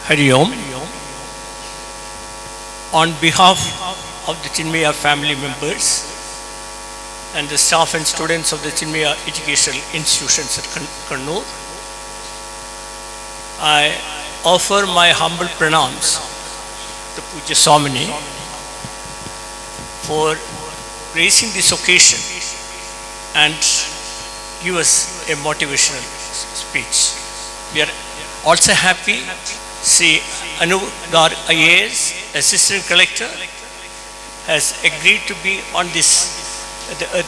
Hari Om. On behalf of the Chinmaya family members and the staff and students of the Chinmaya Educational Institutions at Kannur, I offer my humble pranams to Puja Swamini for gracing this occasion and give us a motivational speech. We are also happy Sri Anup Garg IAS, Assistant Collector, has agreed to be on this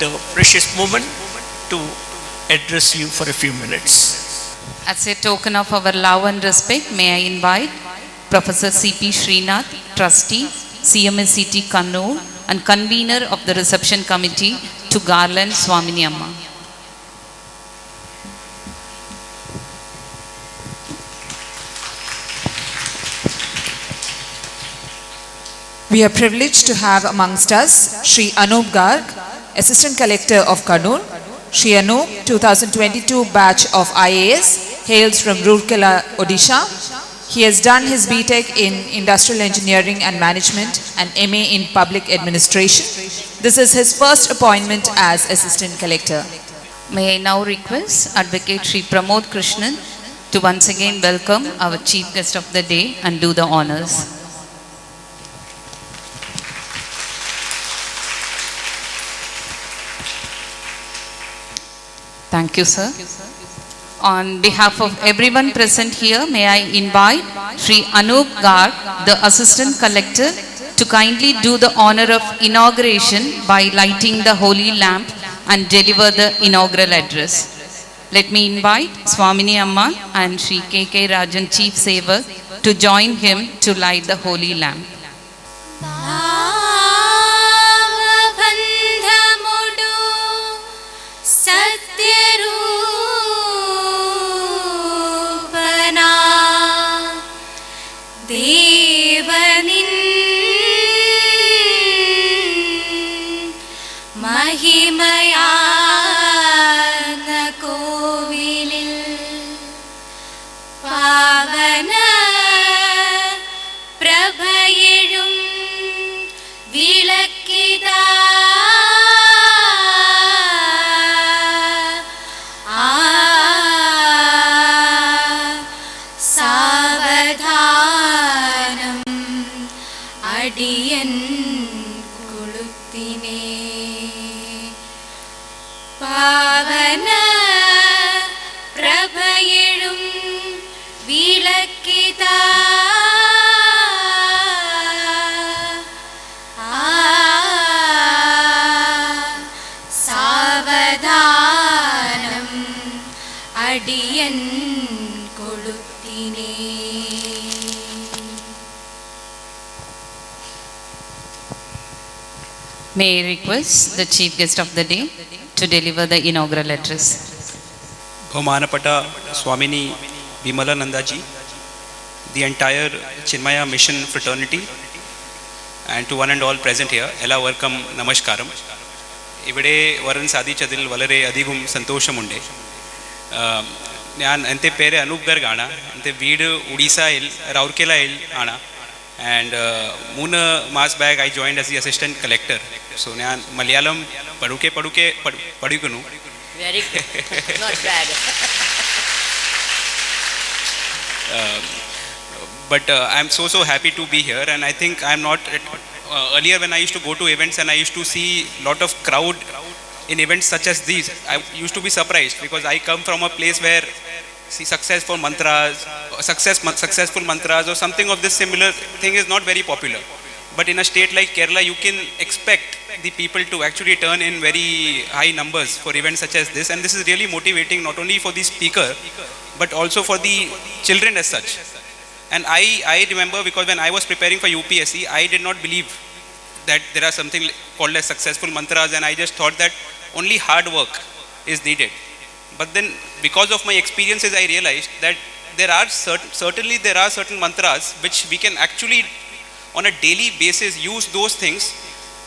the precious moment to address you for a few minutes. As a token of our love and respect, may I invite Professor C.P. Srinath, Trustee, CMSCT Kannur, and Convener of the Reception Committee to garland Swamini Amma. We are privileged to have amongst us Sri Anup Garg, Assistant Collector of Kannur. Sri Anup, 2022 batch of IAS, hails from Rourkela, Odisha. He has done his BTech in Industrial Engineering and Management and MA in Public Administration. This is his first appointment as Assistant Collector. May I now request Advocate Sri Pramod Krishnan to once again welcome our Chief Guest of the Day and do the honors. Thank you, sir. On behalf of everyone present here, may I invite Sri Anup Garg, the Assistant Collector, to kindly do the honor of inauguration by lighting the holy lamp and deliver the inaugural address. Let me invite Swamini Amma and Sri K.K. Rajan, Chief Saver, to join him to light the holy lamp. മഹിമയാർന്ന കോവിലിൽ പാവന പ്രഭയിഴും വിളക്കിതാ സാവധാനം അടിയൻ കൊളുത്തിനേ പാവന പ്രഭയിഴും വിളക്കിതാ സാവധാനം അടിയൻ കൊളുത്തിനേ. May I request the Chief Guest of the Day to deliver the inaugural address. Bhaumanapata Swamini Vimalanandaji, the entire Chinmaya Mission fraternity, and to one and all present here, ella welcome namaskaram. Ivide varan sadhichadil valare adhigum santoshamunde. ഞാൻ എൻ്റെ പേര് അനൂപ് ഗർഗ് ആണ്. എൻ്റെ വീട് ഒഡീസയിൽ റൗർക്കെലയിൽ ആണ്. And 3 മാസം back I joined as the assistant collector. So ഞാൻ മലയാളം പഠിക്കുന്നു. Very good. Not bad. But I'm so happy to be here, and I think I'm not earlier when I used to go to events and I used to see lot of crowd in events such as these, I used to be surprised because I come from a place where successful mantras or something of this similar thing is not very popular. But in a state like Kerala, you can expect the people to actually turn in very high numbers for events such as this, and this is really motivating not only for the speaker but also for the children as such. And I remember, because when I was preparing for UPSC, I did not believe that there are something called as successful mantras, and I just thought that only hard work is needed. But then because of my experiences, I realized that there are certain mantras which we can actually on a daily basis use those things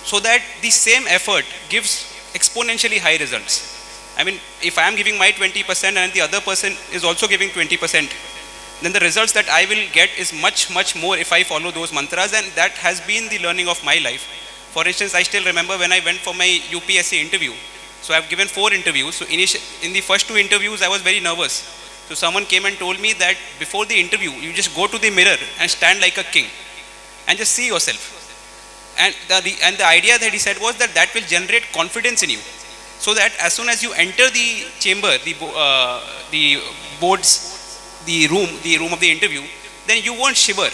so that the same effort gives exponentially high results. I mean, if I am giving my 20% and the other person is also giving 20%, then the results that I will get is much, much more if I follow those mantras, and that has been the learning of my life. For instance, I still remember when I went for my UPSC interview. So I've given 4 interviews. So in the first 2 interviews, I was very nervous. So someone came and told me that before the interview, you just go to the mirror and stand like a king and just see yourself. And the idea that he said was that that will generate confidence in you. So that as soon as you enter the chamber, the boards, the room of the interview, then you won't shiver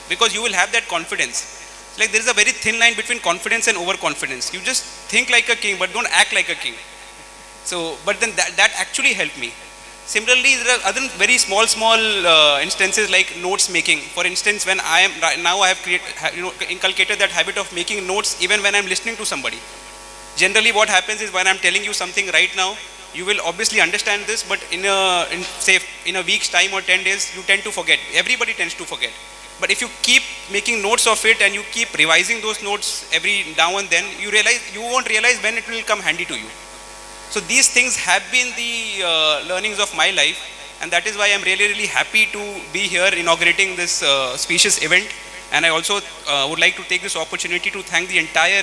because you will have that confidence. Like there is a very thin line between confidence and overconfidence. You just think like a king, but don't act like a king. So, but then that actually helped me. Similarly, there are other very small instances like notes making. For instance, when I have inculcated that habit of making notes even when I'm listening to somebody. Generally, what happens is when I'm telling you something right now, you will obviously understand this, but in a week's time or 10 days, you tend to forget. Everybody tends to forget. But if you keep making notes of it and you keep revising those notes every now and then, you won't realize when it will come handy to you. So these things have been the learnings of my life, and that is why I'm really, really happy to be here inaugurating this specious event. And I also would like to take this opportunity to thank the entire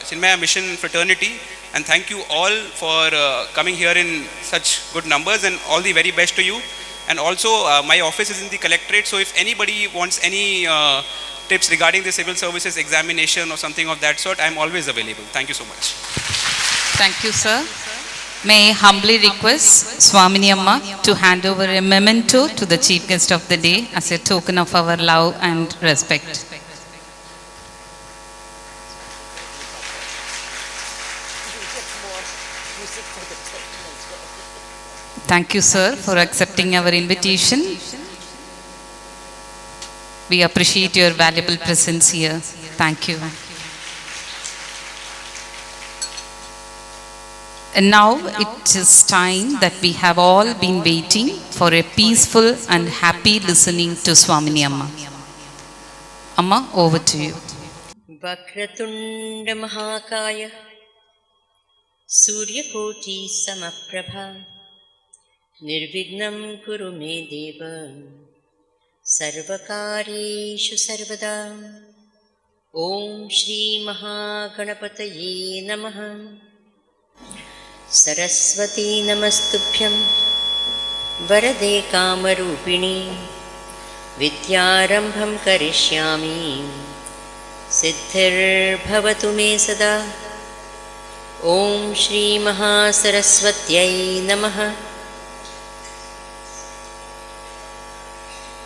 Chinmaya Mission fraternity, and thank you all for coming here in such good numbers, and all the very best to you. And also my office is in the collectorate, so if anybody wants any tips regarding the civil services examination or something of that sort, I'm always available. Thank you so much. Thank you, sir. May I humbly request Swamini Amma to hand over a memento to the chief guest of the day as a token of our love and respect. Thank you, sir, for accepting our invitation. We appreciate your valuable presence here. Thank you. And now it is time that we have all been waiting for a peaceful and happy listening to Swamini Amma. Amma, over to you. Vakratunda Mahakaya Suryakoti Samaprabha Nirvignam Kuru Me Deva Sarvakareshu Sarvada Om Shri Mahaganapataye Namaha Saraswati Namastubhyam Varade Kamarupini Vidyarambham Karishyami Siddhir Bhavatu Me Sada Om Shri Mahasaraswatyai Namaha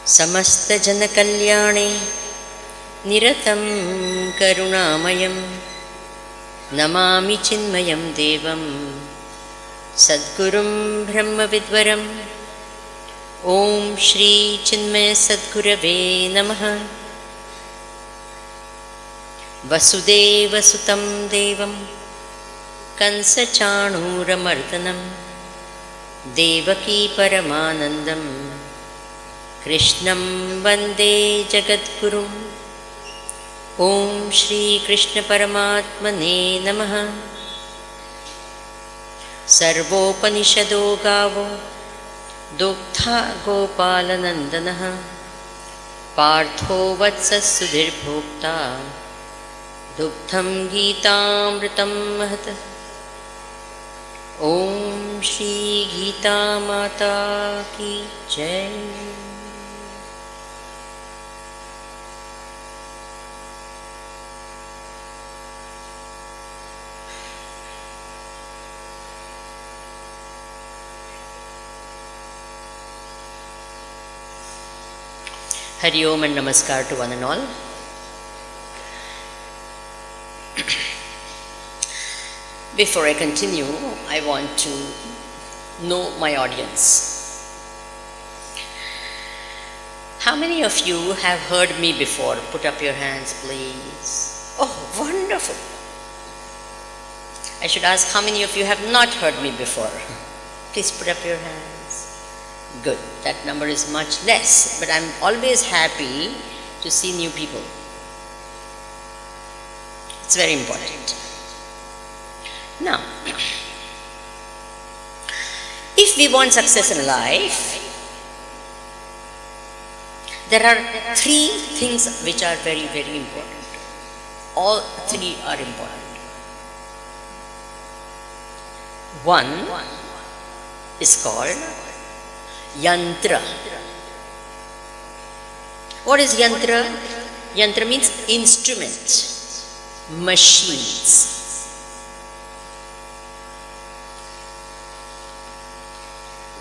Samasta Jana Kalyane Niratam Karunamayam Namami Chinmayam Devam Sadgurum Brahma Vidvaram Om Shri Chinmaya Sadgurave Namaha Vasudeva Sutam Devam Kansa Chanura Mardanam Devaki Paramanandam Krishnam Vande Jagadgurum Om Shri Krishna Paramatmane Namaha Sarvopanishado Gavo Duktha Gopalanandanaha Partho Vatsa Sudhir Bhokta Duktham Geetamritam Mahata Om Shri Geeta Mata Ki Jai. Hari Om and Namaskar to one and all. Before I continue, I want to know my audience. How many of you have heard me before? Put up your hands, please. Oh, wonderful. I should ask how many of you have not heard me before? Please put up your hands. Good. That number is much less, but I'm always happy to see new people. It's very important. Now, if we want success in life, There are three things which are very, very important. All three are important. One is called yantra. What is yantra? Yantra means instrument, machines.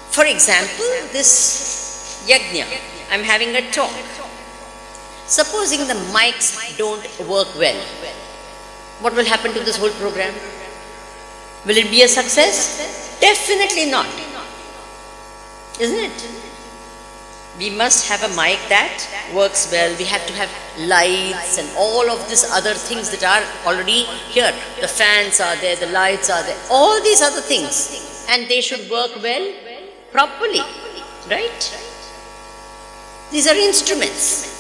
For example, this yajna, I'm having a talk. Supposing the mics don't work well, what will happen to this whole program? Will it be a success? Definitely not. Isn't it? We must have a mic that works well. We have to have lights and all of these other things that are already here. The fans are there, the lights are there, all these other things. And they should work well, properly. Right? These are instruments.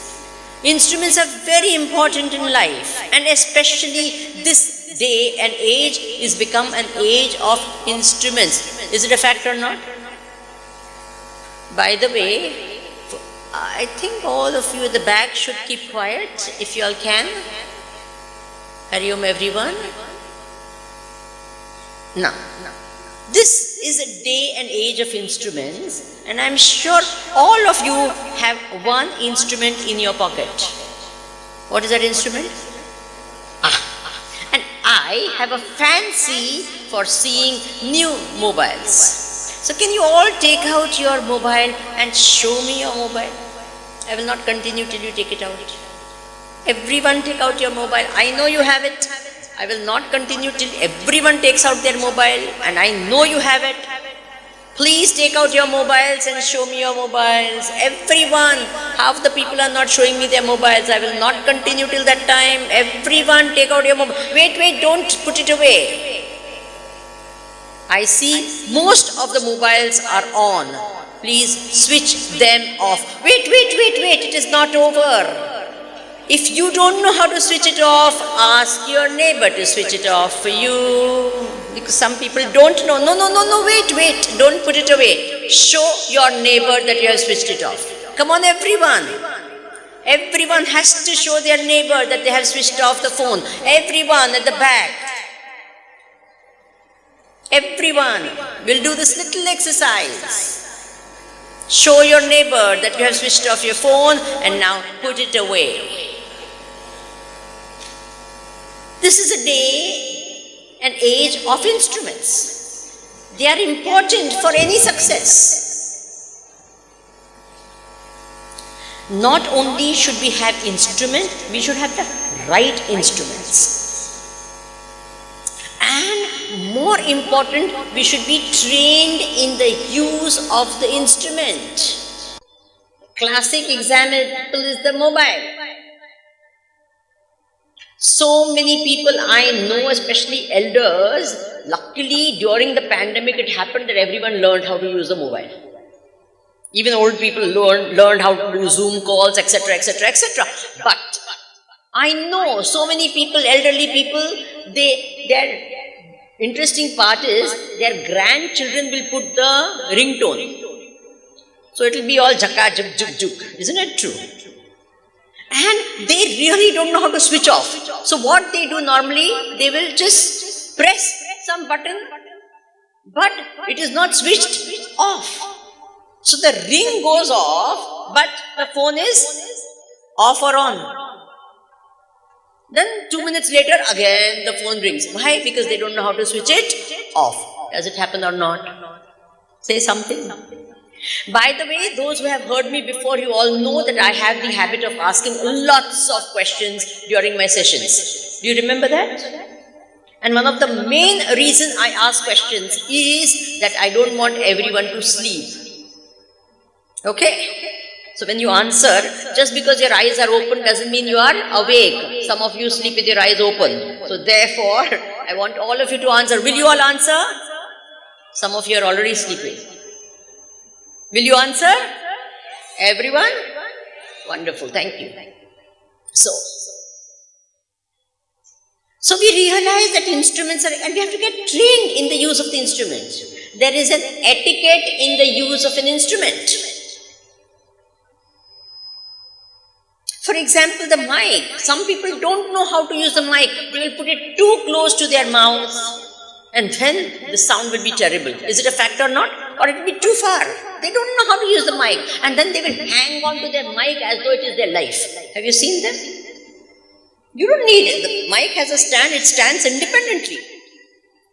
Instruments are very important in life, and especially this day and age is become an age of instruments. Is it a fact or not? By the way, I think all of you at the back should keep quiet if you all can. Hari Om everyone. Now, this is a day and age of instruments, and I'm sure all of you have one instrument in your pocket. What is that instrument? And I have a fancy for seeing new mobiles. So can you all take out your mobile and show me your mobile? I will not continue till you take it out. Everyone take out your mobile. I know you have it. I will not continue till everyone takes out their mobile, and I know you have it. Please take out your mobiles and show me your mobiles. Everyone, half the people are not showing me their mobiles. I will not continue till that time. Everyone take out your mobile. Wait, don't put it away. I see most of the mobiles are on. Please switch them off. Wait, it is not over. If you don't know how to switch it off, ask your neighbor to switch it off for you. Because some people don't know. No, wait, don't put it away. Show your neighbor that you have switched it off. Come on, everyone. Everyone has to show their neighbor that they have switched off the phone. Everyone at the back. Everyone will do this little exercise. Show your neighbor that you have switched off your phone and now put it away. This is a day and age of instruments. They are important for any success. Not only should we have instruments, we should have the right instruments. And more important, we should be trained in the use of the instrument. Classic example is the mobile. So many people I know, especially elders, luckily during the pandemic it happened that everyone learned how to use the mobile. Even old people learned how to do Zoom calls, etc. But I know so many people, elderly people, their interesting part is their grandchildren will put the ringtone. So it will be all jaka, juk. Isn't it true? And they really don't know how to switch off. So what they do normally, they will just press some button, but it is not switched off. So the ring goes off, but the phone is off or on. Then 2 minutes later, again the phone rings. Why? Because they don't know how to switch it off. Does it happen or not? Say something. By the way, those who have heard me before, you all know that I have the habit of asking lots of questions during my sessions. Do you remember that? And one of the main reasons I ask questions is that I don't want everyone to sleep. Okay? So when you answer, just because your eyes are open doesn't mean you are awake. Some of you sleep with your eyes open. So therefore, I want all of you to answer. Will you all answer? Some of you are already sleeping. Will you answer? Everyone? Wonderful, thank you. So we realize that instruments are, and we have to get trained in the use of the instrument. There is an etiquette in the use of an instrument. example, the mic. Some people don't know how to use the mic. They will put it too close to their mouth, and then the sound will be terrible. Is it a fact or not? Or it will be too far. They don't know how to use the mic, and then they will hang on to their mic as though it is their life. Have you seen them? You don't need it. The mic has a stand. It stands independently.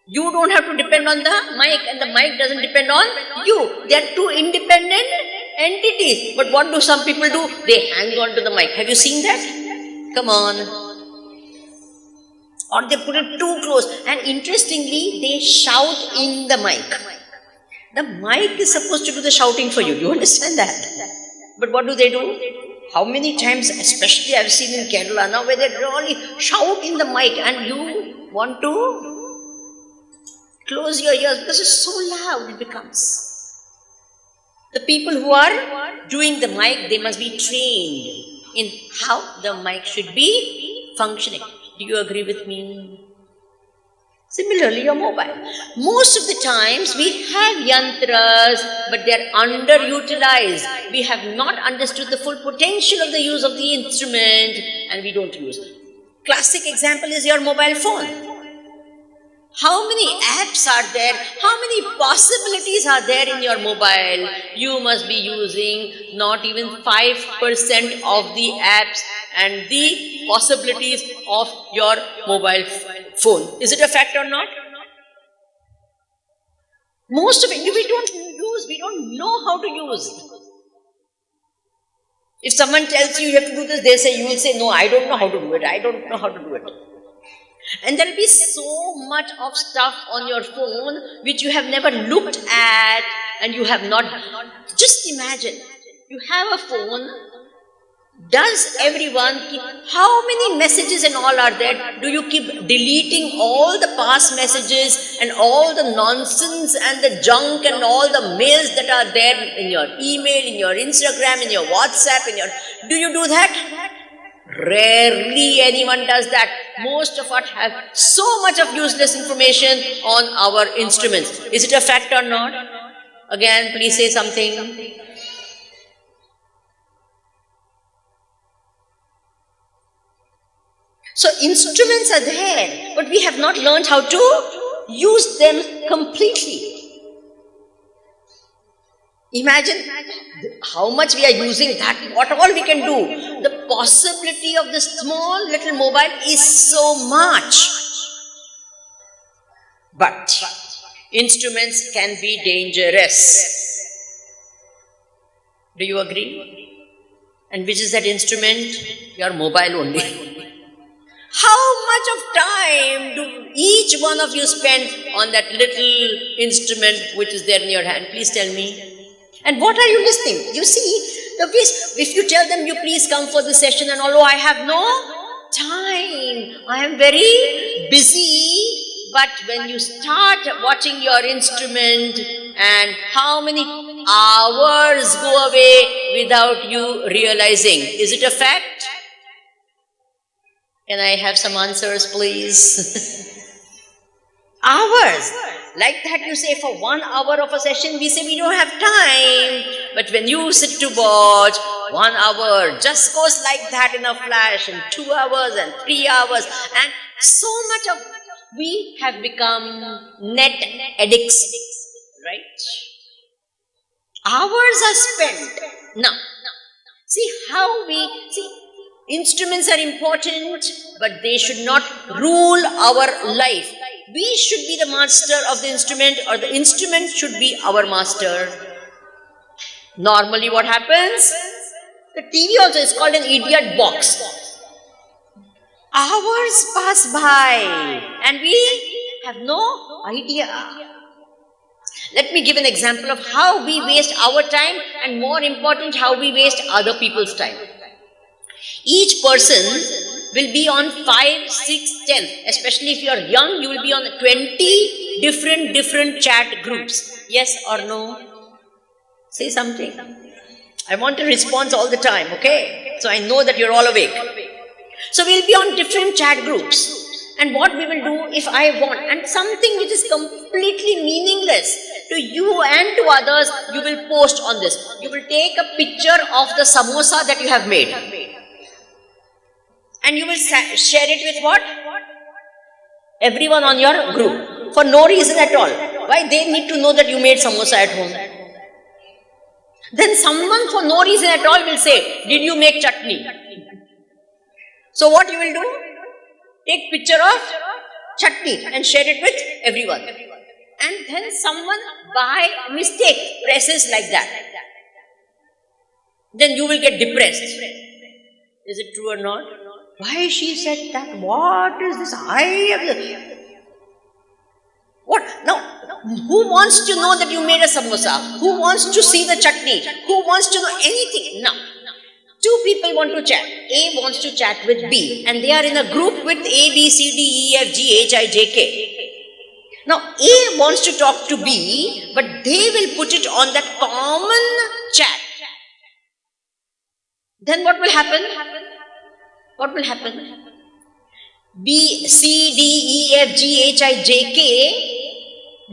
You don't have to depend on the mic, and the mic doesn't depend on you. They are two independent entities. But what do some people do? They hang on to the mic. Have you seen that? Come on. Or they put it too close. And interestingly, they shout in the mic. The mic is supposed to do the shouting for you. Do you understand that? But what do? How many times, especially I've seen in Kerala now, where they really shout in the mic and you want to close your ears because it's so loud it becomes. The people who are doing the mic, they must be trained in how the mic should be functioning. Do you agree with me? Similarly, your mobile. Most of the times we have yantras, but they are underutilized. We have not understood the full potential of the use of the instrument, and we don't use. Classic example is your mobile phone. How many apps are there? How many possibilities are there in your mobile? You must be using not even 5% of the apps and the possibilities of your mobile phone. Is it a fact or not? Most of it we don't use, we don't know how to use. If someone tells you have to do this, you will say, no, I don't know how to do it. I don't know how to do it. And there will be so much of stuff on your phone which you have never looked at and you have not. Just imagine, you have a phone. Does everyone keep, how many messages and all are there? Do you keep deleting all the past messages and all the nonsense and the junk and all the mails that are there in your email, in your Instagram, in your WhatsApp, do you do that? Rarely anyone does that. Most of us have so much of useless information on our instruments. Is it a fact or not? Again, please say something. So instruments are there, but we have not learned how to use them completely. Imagine how much we are using that, what all we can do. The possibility of this small little mobile is so much. But instruments can be dangerous. Do you agree? And which is that instrument? Your mobile only. How much of time do each one of you spend on that little instrument which is there in your hand? Please tell me. And what are you listening? You see, if you tell them, you please come for the session and all, I have no time. I am very busy. But when you start watching your instrument and how many hours go away without you realizing. Is it a fact? Can I have some answers, please? Hours. Like that you say for 1 hour of a session, we say we don't have time. But when you sit to watch, 1 hour just goes like that in a flash, and 2 hours and 3 hours. And so much of, we have become net addicts, right? Hours are spent. Now, instruments are important, but they should not rule our life. We should be the master of the instrument, or the instrument should be our master. Normally what happens? The TV also is called an idiot box. Hours pass by and we have no idea. Let me give an example of how we waste our time, and more important, how we waste other people's time. Each person will be on 5, 6, 10. Especially if you are young, you will be on 20 different chat groups. Yes or no? Say something. I want a response all the time, okay? So I know that you're all awake. So we'll be on different chat groups. And what we will do, if I want, and something which is completely meaningless to you and to others, you will post on this. You will take a picture of the samosa that you have made. And you will share it with what? Everyone on your group. For no reason at all. Why? They need to know that you made samosa at home. Then someone for no reason at all will say, did you make chutney? So what you will do? Take picture of chutney and share it with everyone. And then someone by mistake presses like that. Then you will get depressed. Is it true or not? Why she said that? What is this? What? Now, who wants to know that you made a samosa? Who wants to see the chutney? Who wants to know anything? Now, two people want to chat. A wants to chat with B, and they are in a group with A, B, C, D, E, F, G, H, I, J, K. Now, A wants to talk to B, but they will put it on that common chat. Then what will happen? What will happen? B, C, D, E, F, G, H, I, J, K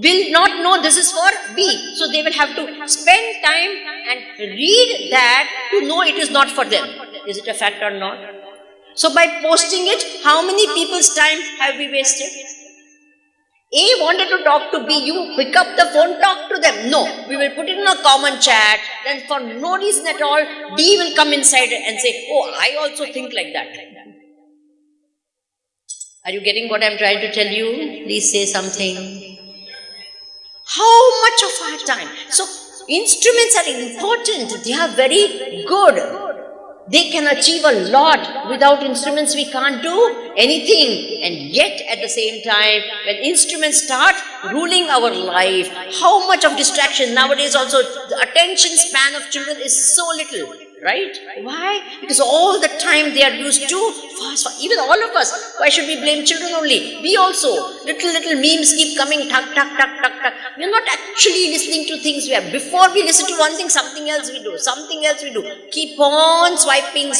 will not know this is for B. So they will have to spend time and read that to know it is not for them. Is it a fact or not? So by posting it, how many people's time have we wasted? A wanted to talk to B, you pick up the phone, talk to them. No, we will put it in a common chat. Then for no reason at all, B will come inside and say, oh, I also think like that. Are you getting what I am trying to tell you? Please say something. How much of our time? So, instruments are important. They are very good. They can achieve a lot. Without instruments, we can't do anything. And yet, at the same time, when instruments start ruling our life, how much of distraction? Nowadays also, the attention span of children is so little. Right? Why? Because all the time they are used to fast. Even all of us. Why should we blame children only? We also. Little memes keep coming. Tuck, tuck, tuck, tuck, tuck. We are not actually listening to things. Before we listen to one thing, something else we do. Something else we do. Keep on swiping,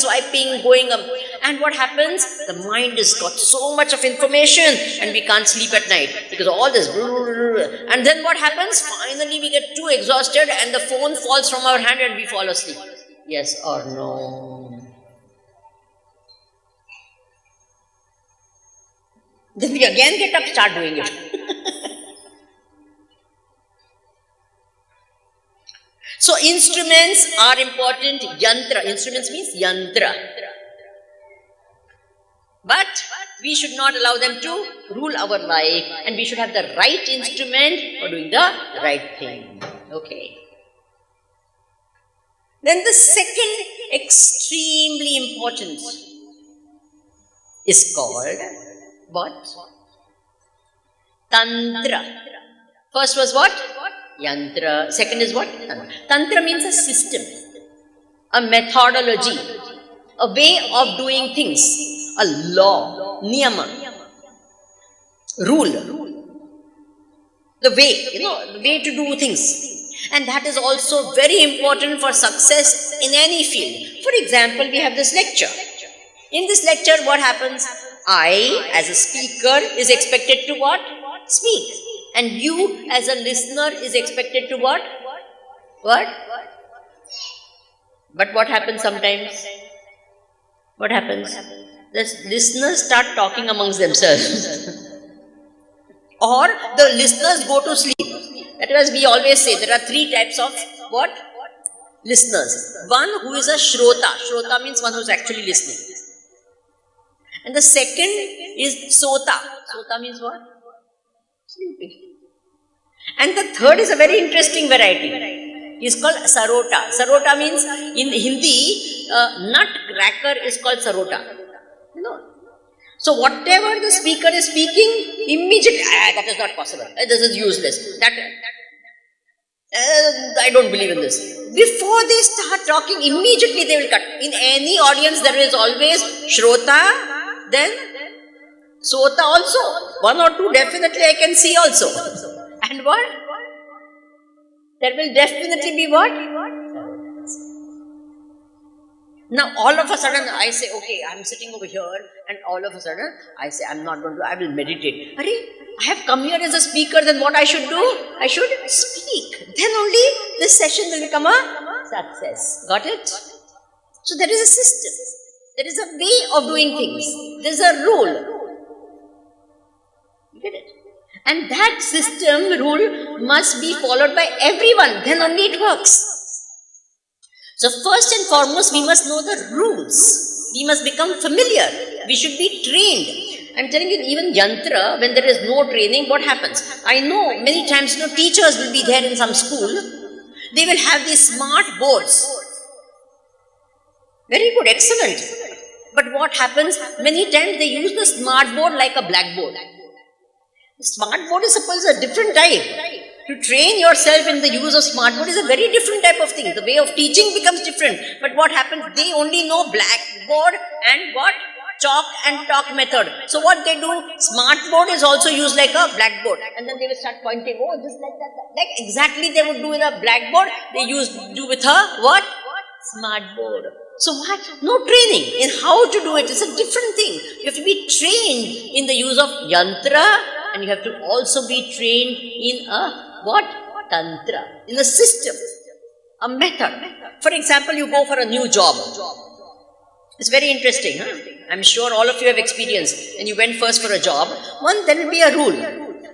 going up. And what happens? The mind has got so much of information and we can't sleep at night. Because all this. And then what happens? Finally we get too exhausted and the phone falls from our hand and we fall asleep. Yes or no? Then we again get up, start doing it. So instruments are important. Yantra. Instruments means yantra. But we should not allow them to rule our life. And we should have the right instrument for doing the right thing. Okay. Then the second extremely important is called what? Tantra. First was what? Yantra. Second is what? Tantra. Tantra means a system, a methodology, a way of doing things, a law, niyama, rule, the way, the way to do things. And that is also very important for success in any field. For example, we have this lecture. In this lecture, what happens? I, as a speaker, is expected to what? Speak. And you, as a listener, is expected to what? What? But what happens sometimes? What happens? The listeners start talking amongst themselves. Or the listeners go to sleep. That is, we always say there are three types of what? Listeners. One who is a shrota. Shrota means one who is actually listening. And the second is sota. Sota means what? Sleeping. And the third is a very interesting variety. He is called sarota. Sarota means in Hindi, nutcracker is called sarota. So whatever the speaker is speaking, immediately, that is not possible. This is useless. I don't believe in this. Before they start talking, immediately they will cut. In any audience, there is always Shrota, then Sota also. One or two definitely I can see also. And what? There will definitely be what? Now all of a sudden I say, okay, I'm sitting over here, and all of a sudden I say, I'm not going to, I will meditate. I have come here as a speaker, then what I should do? I should speak. Then only this session will become a success. Got it? So there is a system. There is a way of doing things. There is a rule. You get it? And that system, rule, must be followed by everyone. Then only it works. So first and foremost, we must know the rules. We must become familiar. We should be trained. I'm telling you, even yantra, when there is no training, what happens? I know many times, teachers will be there in some school. They will have these smart boards. Very good, excellent. But what happens? Many times they use the smart board like a blackboard. The smart board is supposed to be a different type. To train yourself in the use of smart board is a very different type of thing. The way of teaching becomes different. But what happens? They only know blackboard and what? Chalk and talk method. So what they do? Smart board is also used like a blackboard. And then they will start pointing, oh, this like that. Like exactly they would do with a blackboard. They do with a what? Smart board. So what? No training in how to do it. It's a different thing. You have to be trained in the use of yantra, and you have to also be trained in a what? Tantra. In a system. A method. For example, you go for a new job. It's very interesting. Huh? I'm sure all of you have experienced. When you went first for a job, there will be a rule.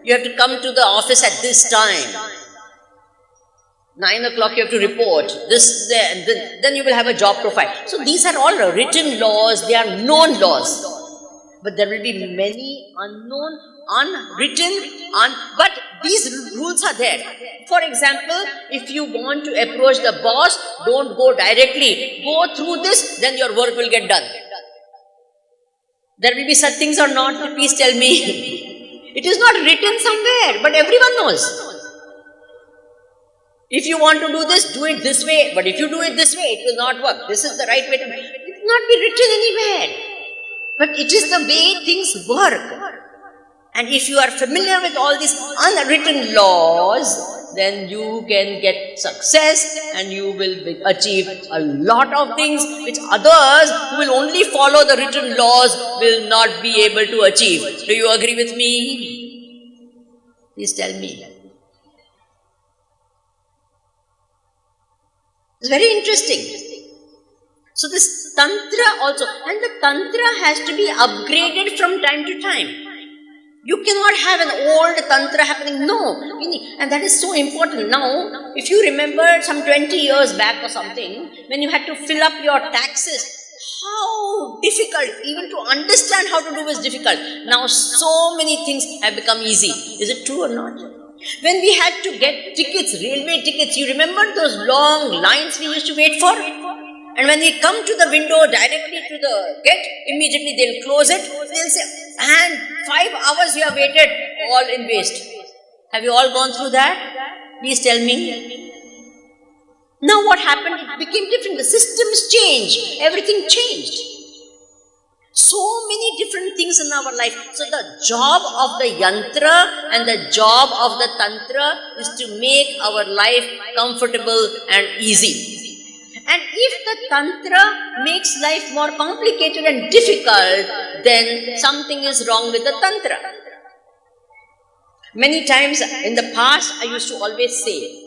You have to come to the office at this time. 9 o'clock you have to report, this, there, then you will have a job profile. So these are all written laws, they are known laws. But there will be many unknown, unwritten, but these rules are there. For example, if you want to approach the boss, don't go directly. Go through this, then your work will get done. There will be such things or not? Please tell me. It is not written somewhere, but everyone knows. If you want to do this, do it this way. But if you do it this way, it will not work. This is the right way to do it. It will not be written anywhere. But it is the way things work. And if you are familiar with all these unwritten laws, then you can get success and you will achieve a lot of things which others who will only follow the written laws will not be able to achieve. Do you agree with me? Please tell me. It's very interesting. So this tantra also, and the tantra has to be upgraded from time to time. You cannot have an old tantra happening. No. And that is so important. Now, if you remember some 20 years back or something, when you had to fill up your taxes, how difficult, even to understand how to do is difficult. Now, so many things have become easy. Is it true or not? When we had to get tickets, railway tickets, you remember those long lines we used to wait for? And when we come to the window directly to the gate, immediately they'll close it. They'll say, and 5 hours you have waited, all in waste. Have you all gone through that? Please tell me. Now what happened? It became different. The systems changed. Everything changed. So many different things in our life. So the job of the yantra and the job of the tantra is to make our life comfortable and easy. And if the tantra makes life more complicated and difficult, then something is wrong with the tantra. Many times in the past, I used to always say,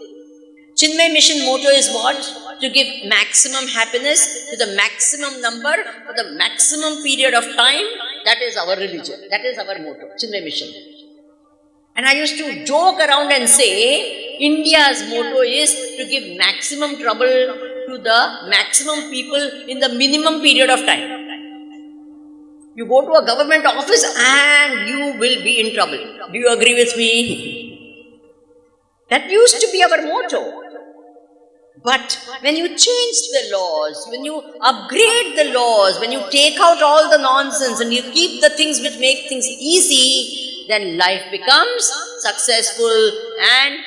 Chinmay mission motto is what? To give maximum happiness to the maximum number for the maximum period of time. That is our religion. That is our motto, Chinmay mission. And I used to joke around and say, India's motto is to give maximum trouble to the maximum people in the minimum period of time. You go to a government office and you will be in trouble. Do you agree with me? That used to be our motto. But when you change the laws, when you upgrade the laws, when you take out all the nonsense and you keep the things which make things easy, then life becomes successful and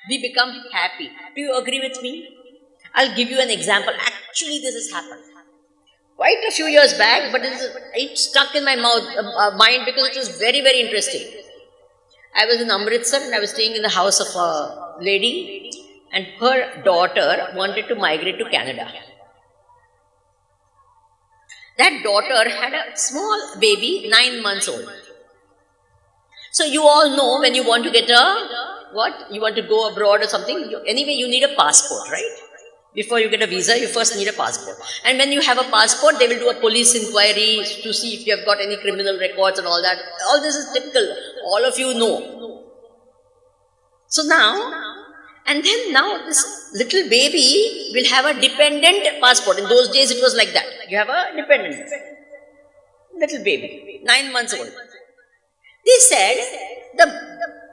we become happy. Do you agree with me? I'll give you an example. Actually, this has happened quite a few years back, but it stuck in my mind because it was very, very interesting. I was in Amritsar and I was staying in the house of a lady, and her daughter wanted to migrate to Canada. That daughter had a small baby, 9 months old. So you all know when you want to get you want to go abroad or something, anyway you need a passport, right? Before you get a visa, you first need a passport. And when you have a passport, they will do a police inquiry to see if you have got any criminal records and all that. All this is typical. All of you know. So now, and then now this little baby will have a dependent passport. In those days, it was like that. You have a dependent little baby, 9 months old. They said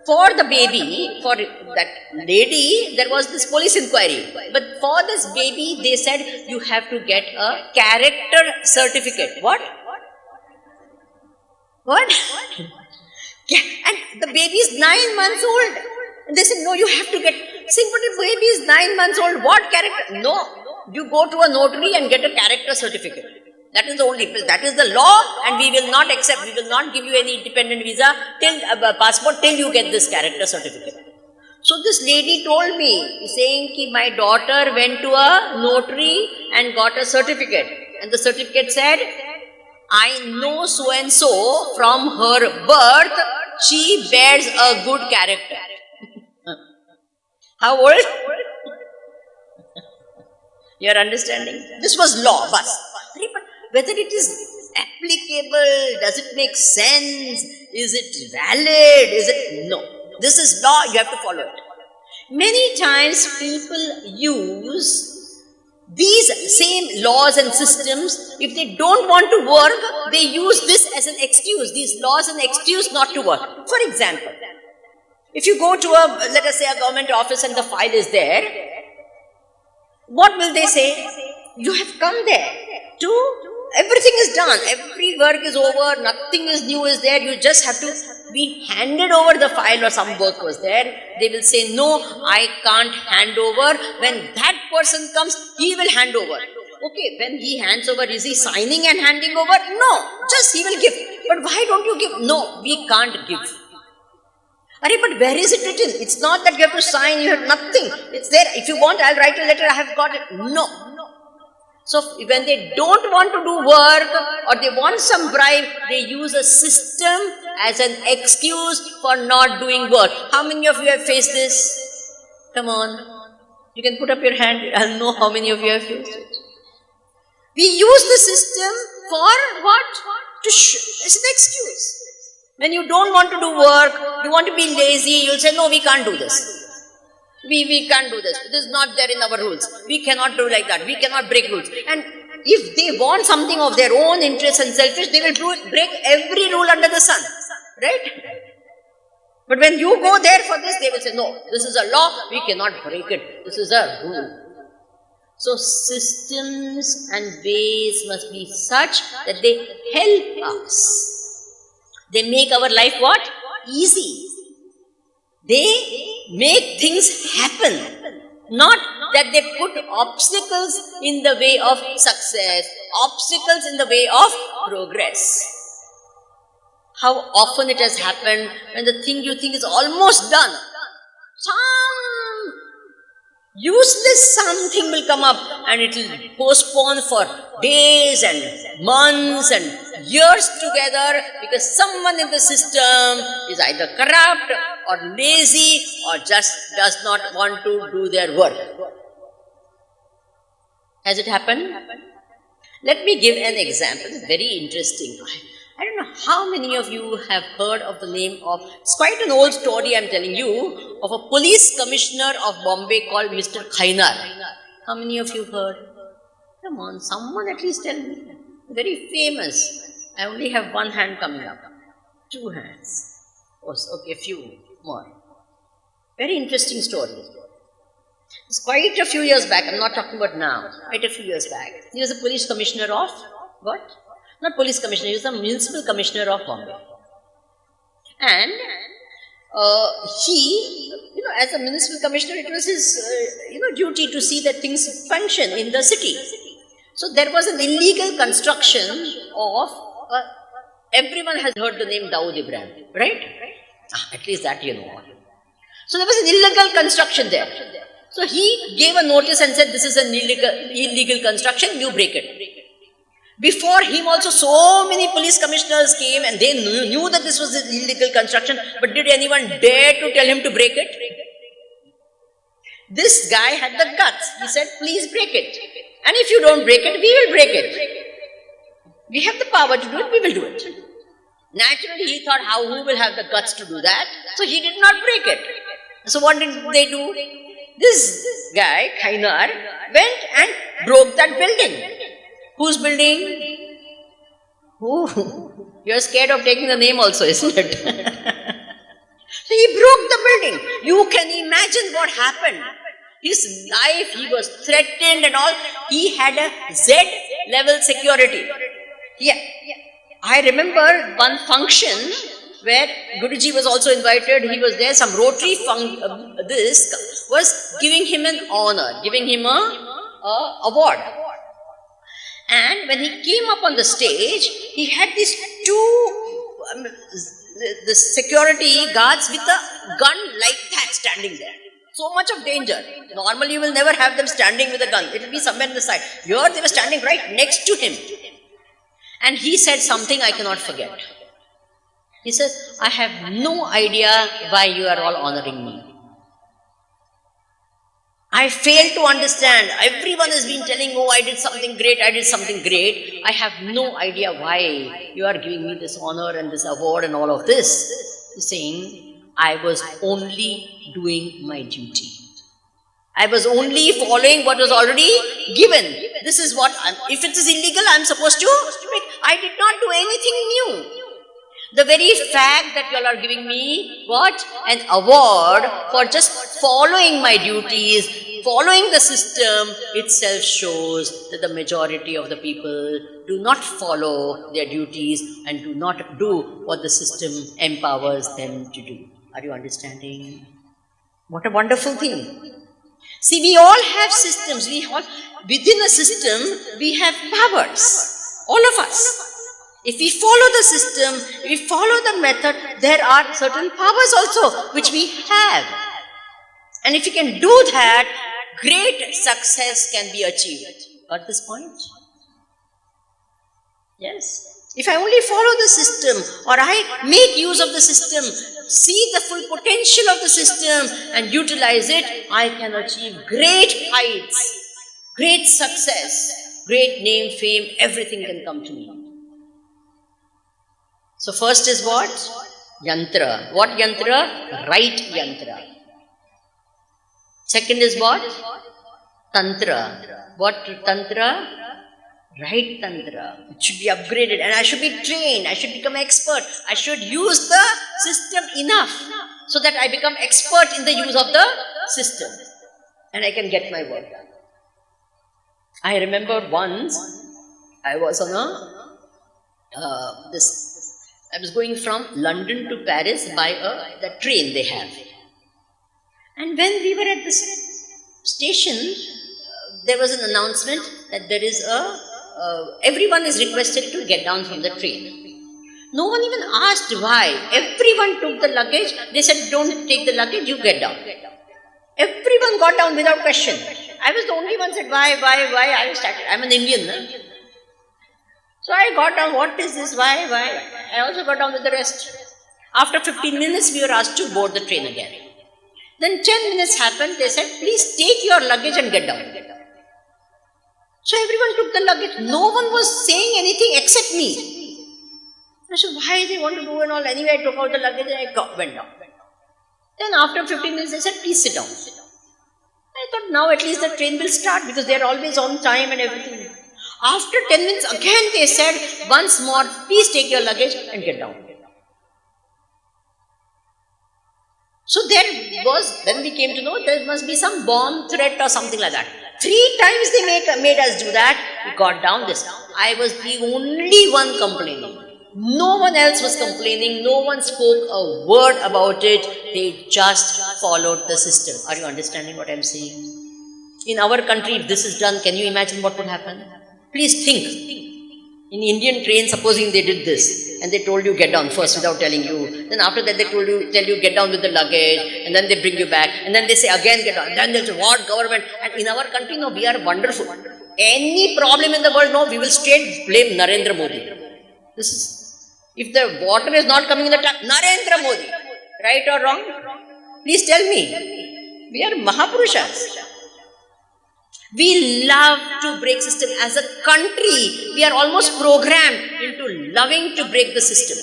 for the baby, for that lady, there was this police inquiry. But for this baby, they said you have to get a character certificate. What? And the baby is 9 months old. And they said, no, you have to get. See, but the baby is 9 months old. What character? No, you go to a notary and get a character certificate. That is the only, that is the law, and we will not accept, we will not give you any dependent visa till passport till you get this character certificate. So this lady told me, saying ki my daughter went to a notary and got a certificate, and the certificate said, I know so and so from her birth, she bears a good character. How old? You are understanding? This was law, but whether it is applicable, does it make sense, is it valid, is it, no. This is law, you have to follow it. Many times people use these same laws and systems, if they don't want to work, they use this as an excuse, these laws and excuse not to work. For example, if you go to a, let us say a government office and the file is there, what will they say? You have come there to, everything is done, every work is over, nothing is new is there, you just have to be handed over the file or some work was there. They will say, no, I can't hand over. When that person comes, he will hand over. Okay, when he hands over, is he signing and handing over? No, just he will give. But why don't you give? No, we can't give. But where is it written? It's not that you have to sign, you have nothing. It's there. If you want, I'll write a letter, I have got it. No. So when they don't want to do work or they want some bribe, they use a system as an excuse for not doing work. How many of you have faced this? Come on. You can put up your hand. I'll know how many of you have faced it. We use the system for what? It's an excuse. When you don't want to do work, you want to be lazy, you'll say, no, we can't do this. We can't do this. This is not there in our rules. We cannot do like that. We cannot break rules. And if they want something of their own interest and selfish, they will break every rule under the sun. Right? But when you go there for this, they will say, no, this is a law. We cannot break it. This is a rule. So systems and ways must be such that they help us. They make our life what? Easy. They make things happen, not that they put obstacles in the way of success, obstacles in the way of progress. How often it has happened when the thing you think is almost done, some useless something will come up and it will postpone for days and months and years together because someone in the system is either corrupt or lazy or just does not want to do their work. Has it happened? Let me give an example. It's very interesting. I don't know how many of you have heard of the name of, it's quite an old story I'm telling you, of a police commissioner of Bombay called Mr. Khainar. How many of you heard? Come on, someone at least tell me. Very famous. I only have one hand coming up. 2 hands. Oh, okay, a few more. Very interesting story. It's quite a few years back. I'm not talking about now. Quite a few years back. He was a police commissioner of what? Not police commissioner. He was the municipal commissioner of Bombay. And he, as a municipal commissioner, it was his, duty to see that things function in the city. So there was an illegal construction of, everyone has heard the name Dawood Ibrahim, right? At least that you know. So there was an illegal construction there. So he gave a notice and said, this is an illegal construction, you break it. Before him also so many police commissioners came and they knew that this was an illegal construction, but did anyone dare to tell him to break it? This guy had the guts. He said, please break it. And if you don't break it, we will break it. We have the power to do it, we will do it. Naturally, he thought, who will have the guts to do that? So he did not break it. So what did they do? This guy, Kainar, went and broke that building. Whose building? You're scared of taking the name also, isn't it? So he broke the building. You can imagine what happened. His life, he was threatened and all. He had a Z-level security. Yeah. I remember one function where Guruji was also invited. He was there. Some Rotary this was giving him an honor, giving him a award. And when he came up on the stage, he had these two the security guards with a gun like that standing there. So much of danger. Normally you will never have them standing with a gun. It will be somewhere in the side. Here they were standing right next to him. And he said something I cannot forget. He said, I have no idea why you are all honoring me. I fail to understand. Everyone has been telling, I did something great, I did something great. I have no idea why you are giving me this honor and this award and all of this. He's saying, I was only doing my duty. I was only following what was already given. This is what, if it is illegal, I am supposed to make. I did not do anything new. The very fact that you all are giving me what? An award for just following my duties, following the system itself shows that the majority of the people do not follow their duties and do not do what the system empowers them to do. Are you understanding? What a wonderful thing. See, we all have systems. Within a system, we have powers. All of us. If we follow the system, if we follow the method, there are certain powers also which we have. And if we can do that, great success can be achieved. Got this point? Yes. If I only follow the system or I make use of the system, see the full potential of the system and utilize it, I can achieve great heights, great success, great name, fame, everything can come to me. So first is what? Yantra. What yantra? Right yantra. Second is what? Tantra. What tantra? Right tantra. It should be upgraded and I should be trained. I should become expert. I should use the system enough so that I become expert in the use of the system and I can get my work done. I remember once I was on I was going from London to Paris by the train they have. And when we were at the station, there was an announcement that there is everyone is requested to get down from the train. No one even asked why. Everyone took the luggage. They said, don't take the luggage, you get down. Everyone got down without question. I was the only one said, why? I started. I'm an Indian. No? So I got down, what is this, why? I also got down with the rest. After 15 minutes, we were asked to board the train again. Then 10 minutes happened, they said, please take your luggage and get down. So everyone took the luggage. No one was saying anything except me. I said, why they want to do and all? Anyway, I took out the luggage and I went down. Then after 15 minutes, they said, please sit down. I thought now at least the train will start because they are always on time and everything. After 10 minutes, again they said, once more, please take your luggage and get down. So there was, then we came to know there must be some bomb threat or something like that. 3 times they made us do that. We got down this. I was the only one complaining. No one else was complaining. No one spoke a word about it. They just followed the system. Are you understanding what I am saying? In our country, if this is done, can you imagine what would happen? Please think. In Indian train, supposing they did this and they told you get down first without telling you. Then after that they tell you get down with the luggage and then they bring you back and then they say again get down. Then they say what government? And in our country, no, we are wonderful. Any problem in the world, no, we will straight blame Narendra Modi. This is, if the water is not coming in the tap, Narendra Modi. Right or wrong? Please tell me. We are Mahapurushas. We love to break system. As a country, we are almost programmed into loving to break the system.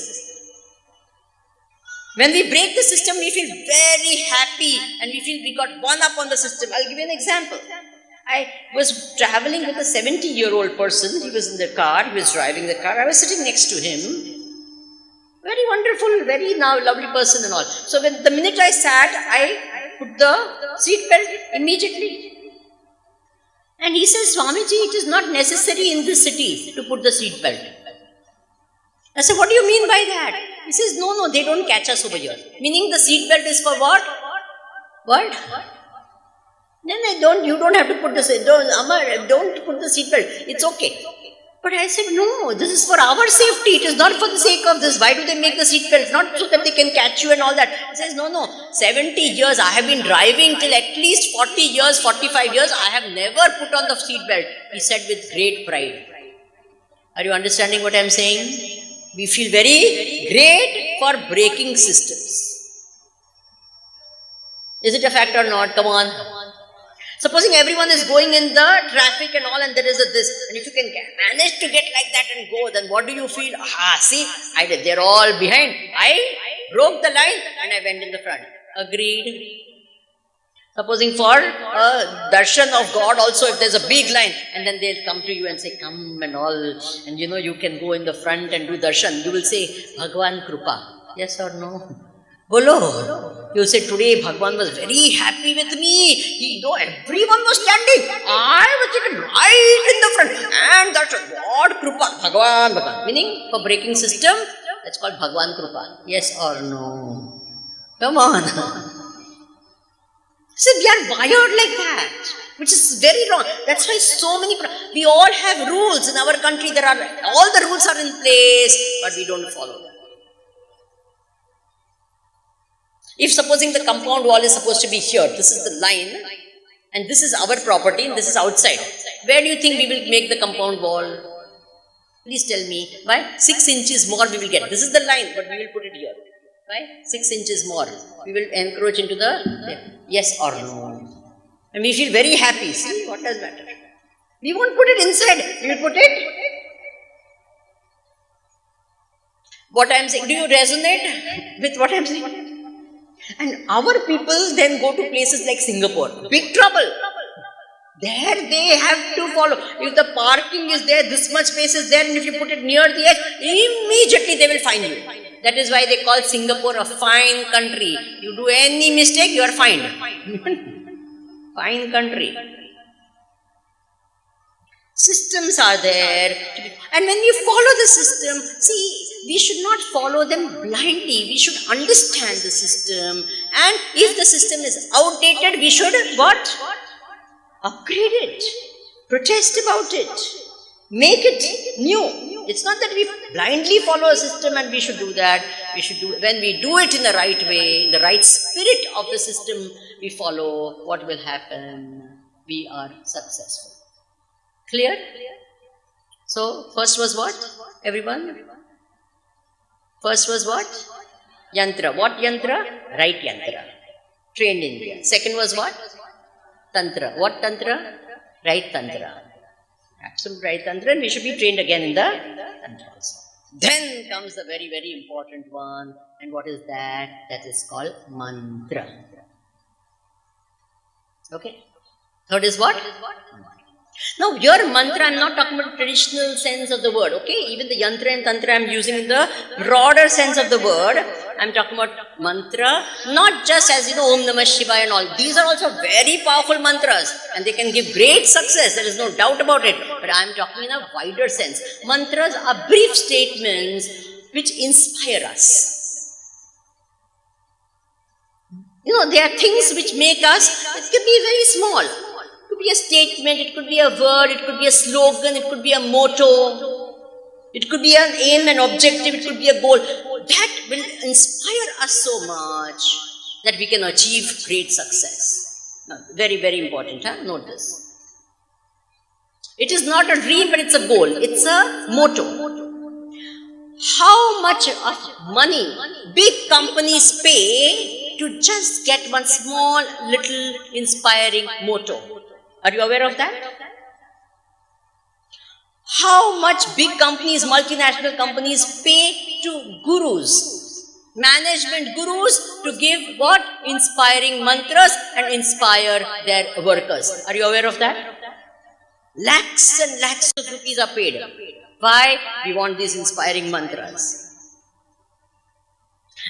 When we break the system, we feel very happy and we feel we got one up on the system. I'll give you an example. I was traveling with a 70-year-old person. He was in the car. He was driving the car. I was sitting next to him. Very wonderful, very lovely person and all. So when the minute I sat, I put the seat belt immediately. And he says, Swamiji, it is not necessary in this city to put the seat belt. I said, what do you mean by that? He says, no, they don't catch us over here. Meaning the seat belt is for what? What? Then you don't have to put the seat belt. Don't put the seat belt. It's okay. But I said, no, this is for our safety. It is not for the sake of this. Why do they make the seat belts? Not so that they can catch you and all that. He says, no. 70 years I have been driving till at least 40 years, 45 years. I have never put on the seat belt. He said with great pride. Are you understanding what I am saying? We feel very great for breaking systems. Is it a fact or not? Come on. Supposing everyone is going in the traffic and all and there is a this, and if you can manage to get like that and go, then what do you feel? See, they're all behind. I broke the line and I went in the front. Agreed. Supposing for a darshan of God also, if there's a big line, and then they'll come to you and say, come and all, and you can go in the front and do darshan. You will say, Bhagwan Krupa. Yes or no? Bolo. You say, today Bhagwan was very happy with me. Everyone was standing. I was sitting right in the front. And that's God Krupa. Bhagwan. Meaning, for breaking system, that's called Bhagwan Krupa. Yes or no? Come on. So we are wired like that, which is very wrong. That's why so many, we all have rules in our country. All the rules are in place, but we don't follow them. If supposing the compound wall is supposed to be here, this is the line, and this is our property, and this is outside. Where do you think we will make the compound wall? Please tell me. Why? 6 inches more we will get. This is the line, but we will put it here. Why? 6 inches more. We will encroach into the, yes or no. And we feel very happy. See, what does matter? We won't put it inside. We will put it. What I am saying, do you resonate with what I am saying? And our people then go to places like Singapore. Big trouble. There they have to follow. If the parking is there, this much space is there, and if you put it near the edge, immediately they will fine you. That is why they call Singapore a fine country. You do any mistake, you are fined. Fine country. Systems are there. And when we follow the system, see, we should not follow them blindly. We should understand the system. And if the system is outdated, we should what? Upgrade it. Protest about it. Make it new. It's not that we blindly follow a system and we should do that. We should do, when we do it in the right way, in the right spirit of the system we follow, what will happen? We are successful. Clear? So, first was what? Everyone? First was what? Yantra. What yantra? Right yantra. Trained in India. Second was what? Tantra. What tantra? Right tantra. Absolute right tantra, and we should be trained again in the tantra also. Then comes the very, very important one. And what is that? That is called mantra. Okay? Third is what? Now, your mantra, I am not talking about traditional sense of the word, okay? Even the yantra and tantra I am using in the broader sense of the word. I am talking about mantra, not just as Om Namah Shivaya and all. These are also very powerful mantras and they can give great success, there is no doubt about it. But I am talking in a wider sense. Mantras are brief statements which inspire us. There are things which make us, it could be very small. It could be a statement, it could be a word, it could be a slogan, it could be a motto, it could be an aim, an objective, it could be a goal. That will inspire us so much that we can achieve great success. Now, very, very important, note this. It is not a dream, but it's a goal, it's a motto. How much of money big companies pay to just get one small little inspiring motto. Are you aware of that? How much big companies, multinational companies pay to gurus, management gurus to give what? Inspiring mantras and inspire their workers. Are you aware of that? Lakhs and lakhs of rupees are paid. Why? We want these inspiring mantras.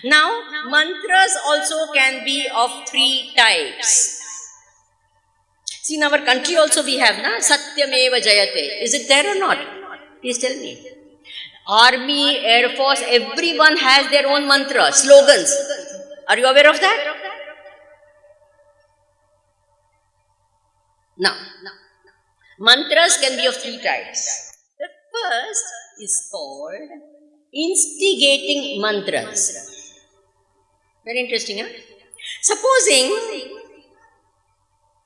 Now, mantras also can be of three types. See, in our country also we have, na? Satyameva Jayate. Is it there or not? Please tell me. Army, Air Force, everyone has their own mantra, slogans. Are you aware of that? Now, mantras can be of three types. The first is called instigating mantras. Very interesting, huh? Supposing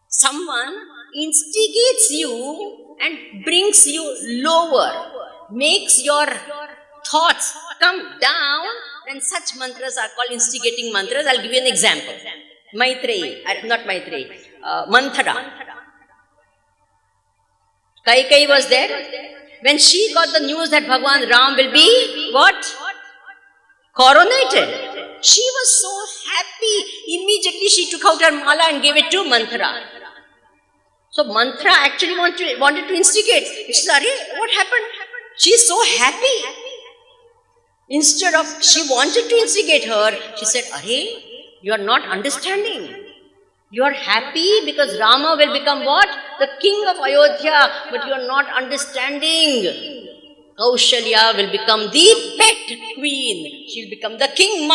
someone instigates you and brings you lower, makes your thoughts come down, then such mantras are called instigating mantras. I'll give you an example. Manthara. Kaikai was there. When she got the news that Bhagwan Ram will be what? Coronated. She was so happy. Immediately she took out her mala and gave it to Manthara. So Manthara actually wanted to instigate. She said, "Arey, what happened?" She's so happy. Instead of, she wanted to instigate her, she said, "Arey, you are not understanding. You are happy because Rama will become what? The king of Ayodhya, but you are not understanding. Kaushalya will become the pet queen. She will become the queen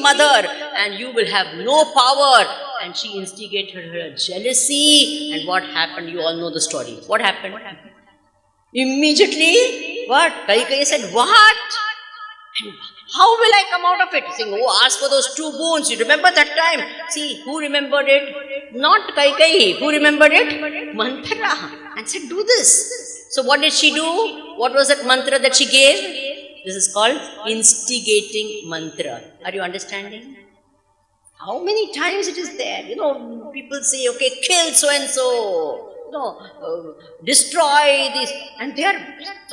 mother, and you will have no power." And she instigated her jealousy. And what happened? You all know the story. What happened? Immediately, what? Kaikai said, "What? And how will I come out of it?" Saying, "Oh, ask for those 2 boons. You remember that time?" See, who remembered it? Not Kaikai. Who remembered it? Manthara. And said, "Do this." So what did she do? What was that mantra that she gave? This is called instigating mantra. Are you understanding? How many times it is there? People say, okay, kill so and so. Destroy this. And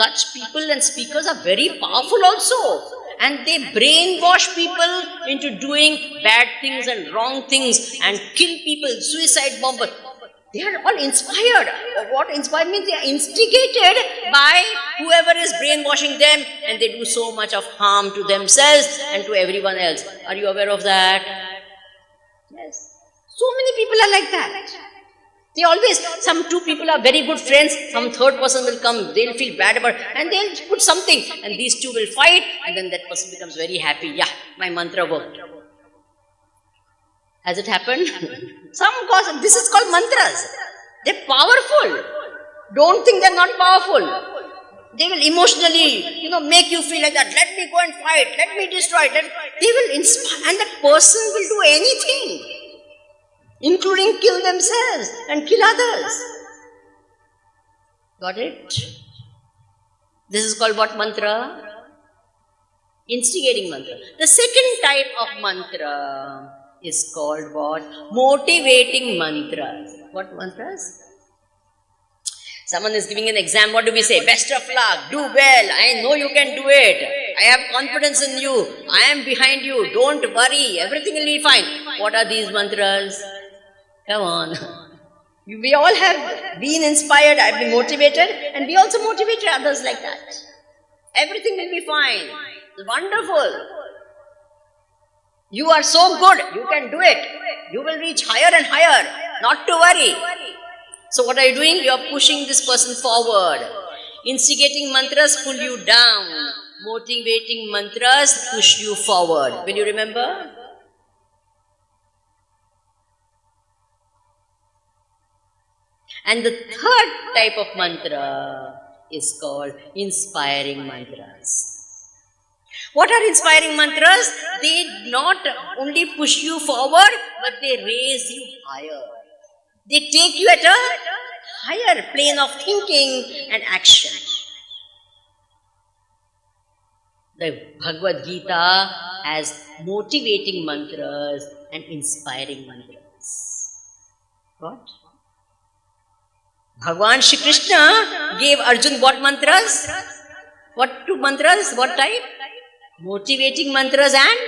such people and speakers are very powerful also. And they brainwash people into doing bad things and wrong things and kill people, suicide bombers. They are all inspired. What inspired means? They are instigated by whoever is brainwashing them, and they do so much of harm to themselves and to everyone else. Are you aware of that? Yes. So many people are like that. They always, some 2 people are very good friends, some third person will come, they'll feel bad about it, and they'll put something, and these 2 will fight, and then that person becomes very happy. Yeah, my mantra worked. Has it happened? This is called mantras. They're powerful. Don't think they're not powerful. They will emotionally, make you feel like that. Let me go and fight. Let me destroy. They will inspire, and that person will do anything, including kill themselves and kill others. Got it? This is called what mantra? Instigating mantra. The second type of mantra is called what? Motivating mantras. What mantras? Someone is giving an exam. What do we say? Best of luck. Do well. I know you can do it. I have confidence in you. I am behind you. Don't worry. Everything will be fine. What are these mantras? Come on. We all have been inspired. I have been motivated. And we also motivated others like that. Everything will be fine. It's wonderful. You are so good, you can do it. You will reach higher and higher. Not to worry. So what are you doing? You are pushing this person forward. Instigating mantras pull you down. Motivating mantras push you forward. Will you remember? And the third type of mantra is called inspiring mantras. What are inspiring mantras? They not only push you forward, but they raise you higher. They take you at a higher plane of thinking and action. The Bhagavad Gita has motivating mantras and inspiring mantras. What? Bhagavan Shri Krishna gave Arjun what mantras? What two mantras? What type? Motivating mantras, and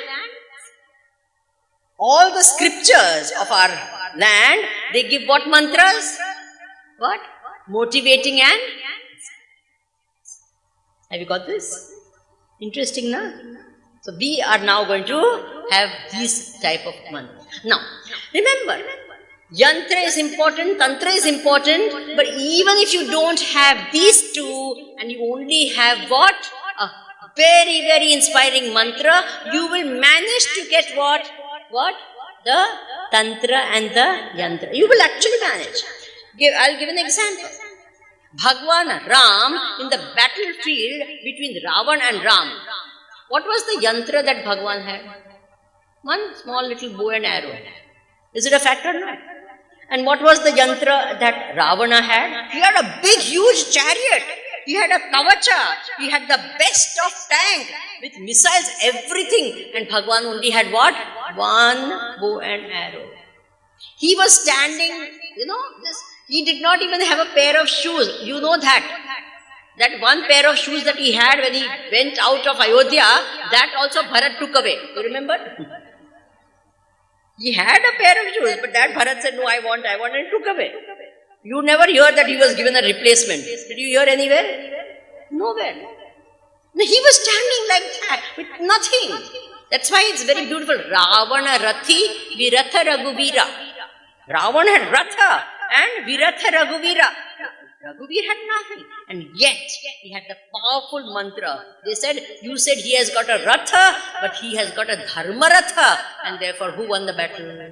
all the scriptures of our land, they give what mantras? What? Motivating and... Have you got this? Interesting, na? So we are now going to have these type of mantras. Now, remember, yantra is important, tantra is important, but even if you don't have these two and you only have what? A very, very inspiring mantra, you will manage to get what? What? The tantra and the yantra. You will actually manage. I'll give an example. Bhagwan Ram in the battlefield between Ravan and Ram. What was the yantra that Bhagwan had? One small little bow and arrow. Is it a fact or not? And what was the yantra that Ravana had? He had a big, huge chariot. He had a kavacha. He had the best of tank with missiles, everything. And Bhagwan only had what? One bow and arrow. He was standing, he did not even have a pair of shoes. You know that. That one pair of shoes that he had when he went out of Ayodhya, that also Bharat took away. You remember? He had a pair of shoes, but that Bharat said, no, I want, and took away. You never hear that he was given a replacement. Did you hear anywhere? Nowhere. No, he was standing like that with nothing. That's why it's very beautiful. Ravana Rathi Viratha Raghuvira. Ravana had Ratha and Viratha Raghuvira. Raghuvir had nothing, and yet he had the powerful mantra. They said, you said he has got a Ratha, but he has got a Dharma Ratha, and therefore who won the battle?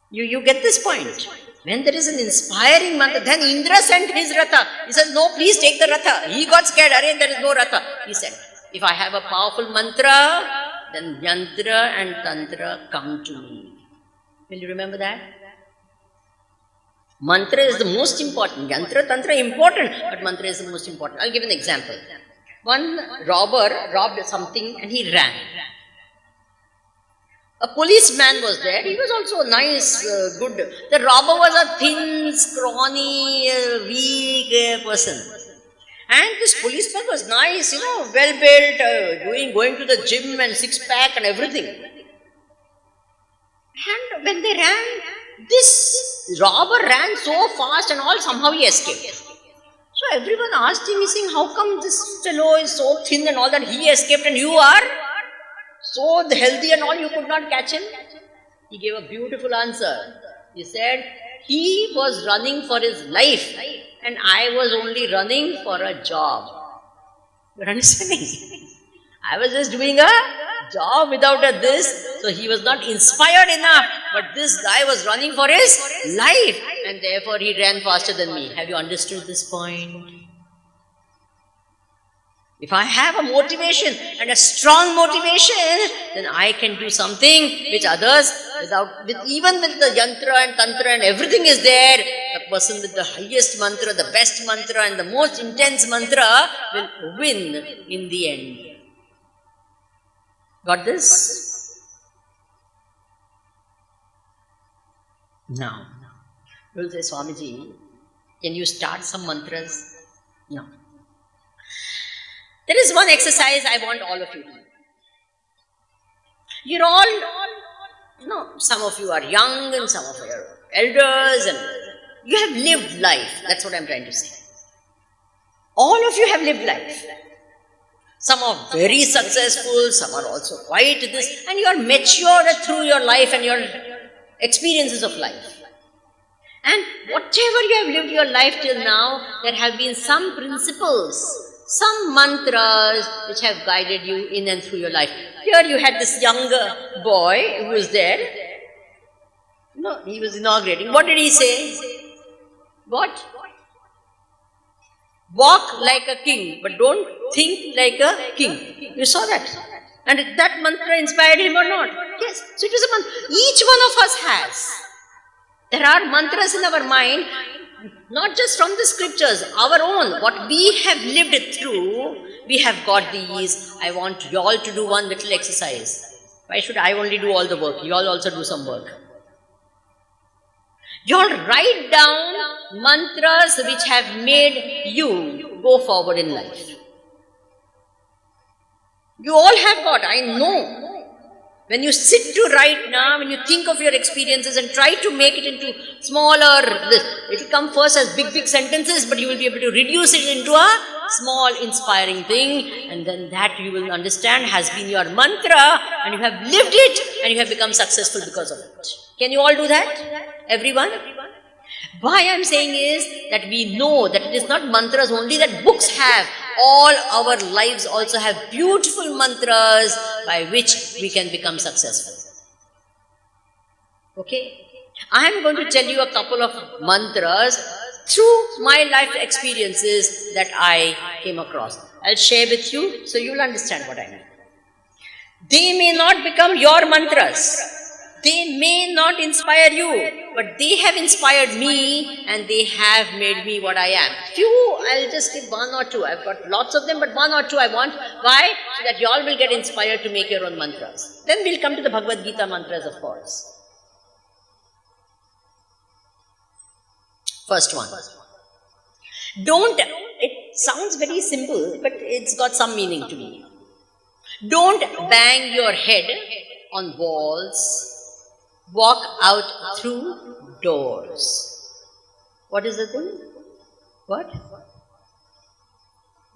You get this point? When there is an inspiring mantra, then Indra sent his Ratha. He said, no, please take the Ratha. He got scared, there is no Ratha. He said, if I have a powerful mantra, then Yantra and Tantra come to me. Will you remember that? Mantra is the most important. Yantra, Tantra important, but mantra is the most important. I'll give an example. One robber robbed something and he ran. A policeman was there. He was also nice, good. The robber was a thin, scrawny, weak person. And this policeman was nice, well built, going to the gym and six-pack and everything. And when they ran, this robber ran so fast and all, somehow he escaped. So everyone asked him, he's saying, how come this fellow is so thin and all that he escaped and you are so healthy and all, you could not catch him? He gave a beautiful answer. He said, he was running for his life and I was only running for a job. You're understanding? I was just doing a job without a this. So he was not inspired enough. But this guy was running for his life. And therefore he ran faster than me. Have you understood this point? If I have a motivation and a strong motivation, then I can do something which others, even with the yantra and tantra and everything is there, the person with the highest mantra, the best mantra and the most intense mantra will win in the end. Got this? Now, you will say, Swamiji, can you start some mantras? No. There is one exercise I want all of you to do. You're all, some of you are young and some of you are elders and you have lived life. That's what I'm trying to say. All of you have lived life. Some are very successful, some are also quite this, and you are matured through your life and your experiences of life. And whatever you have lived your life till now, there have been some principles, some mantras which have guided you in and through your life. Here you had this younger boy who was there. He was inaugurating. What did he say? What? Walk like a king, but don't think like a king. You saw that? And that mantra inspired him or not? Yes. So it was a mantra. Each one of us has. There are mantras in our mind, not just from the scriptures, our own, what we have lived through, we have got these. I want you all to do one little exercise. Why should I only do all the work? You all also do some work. You all write down mantras which have made you go forward in life. You all have got, I know. When you sit to write now, when you think of your experiences and try to make it into smaller, it will come first as big sentences, but you will be able to reduce it into a small inspiring thing, and then that you will understand has been your mantra, and you have lived it, and you have become successful because of it. Can you all do that? Everyone? Why I am saying is that we know that it is not mantras only that books have. All our lives also have beautiful mantras by which we can become successful. Okay? I am going to tell you a couple of mantras through my life experiences that I came across. I'll share with you so you will understand what I mean. They may not become your mantras. They may not inspire you, but they have inspired me and they have made me what I am. Few, I'll just give one or two. I've got lots of them, but one or two I want. Why? So that you all will get inspired to make your own mantras. Then we'll come to the Bhagavad Gita mantras, of course. First one. It sounds very simple, but it's got some meaning to me. Don't bang your head on walls. Walk out through doors. What is the thing? What?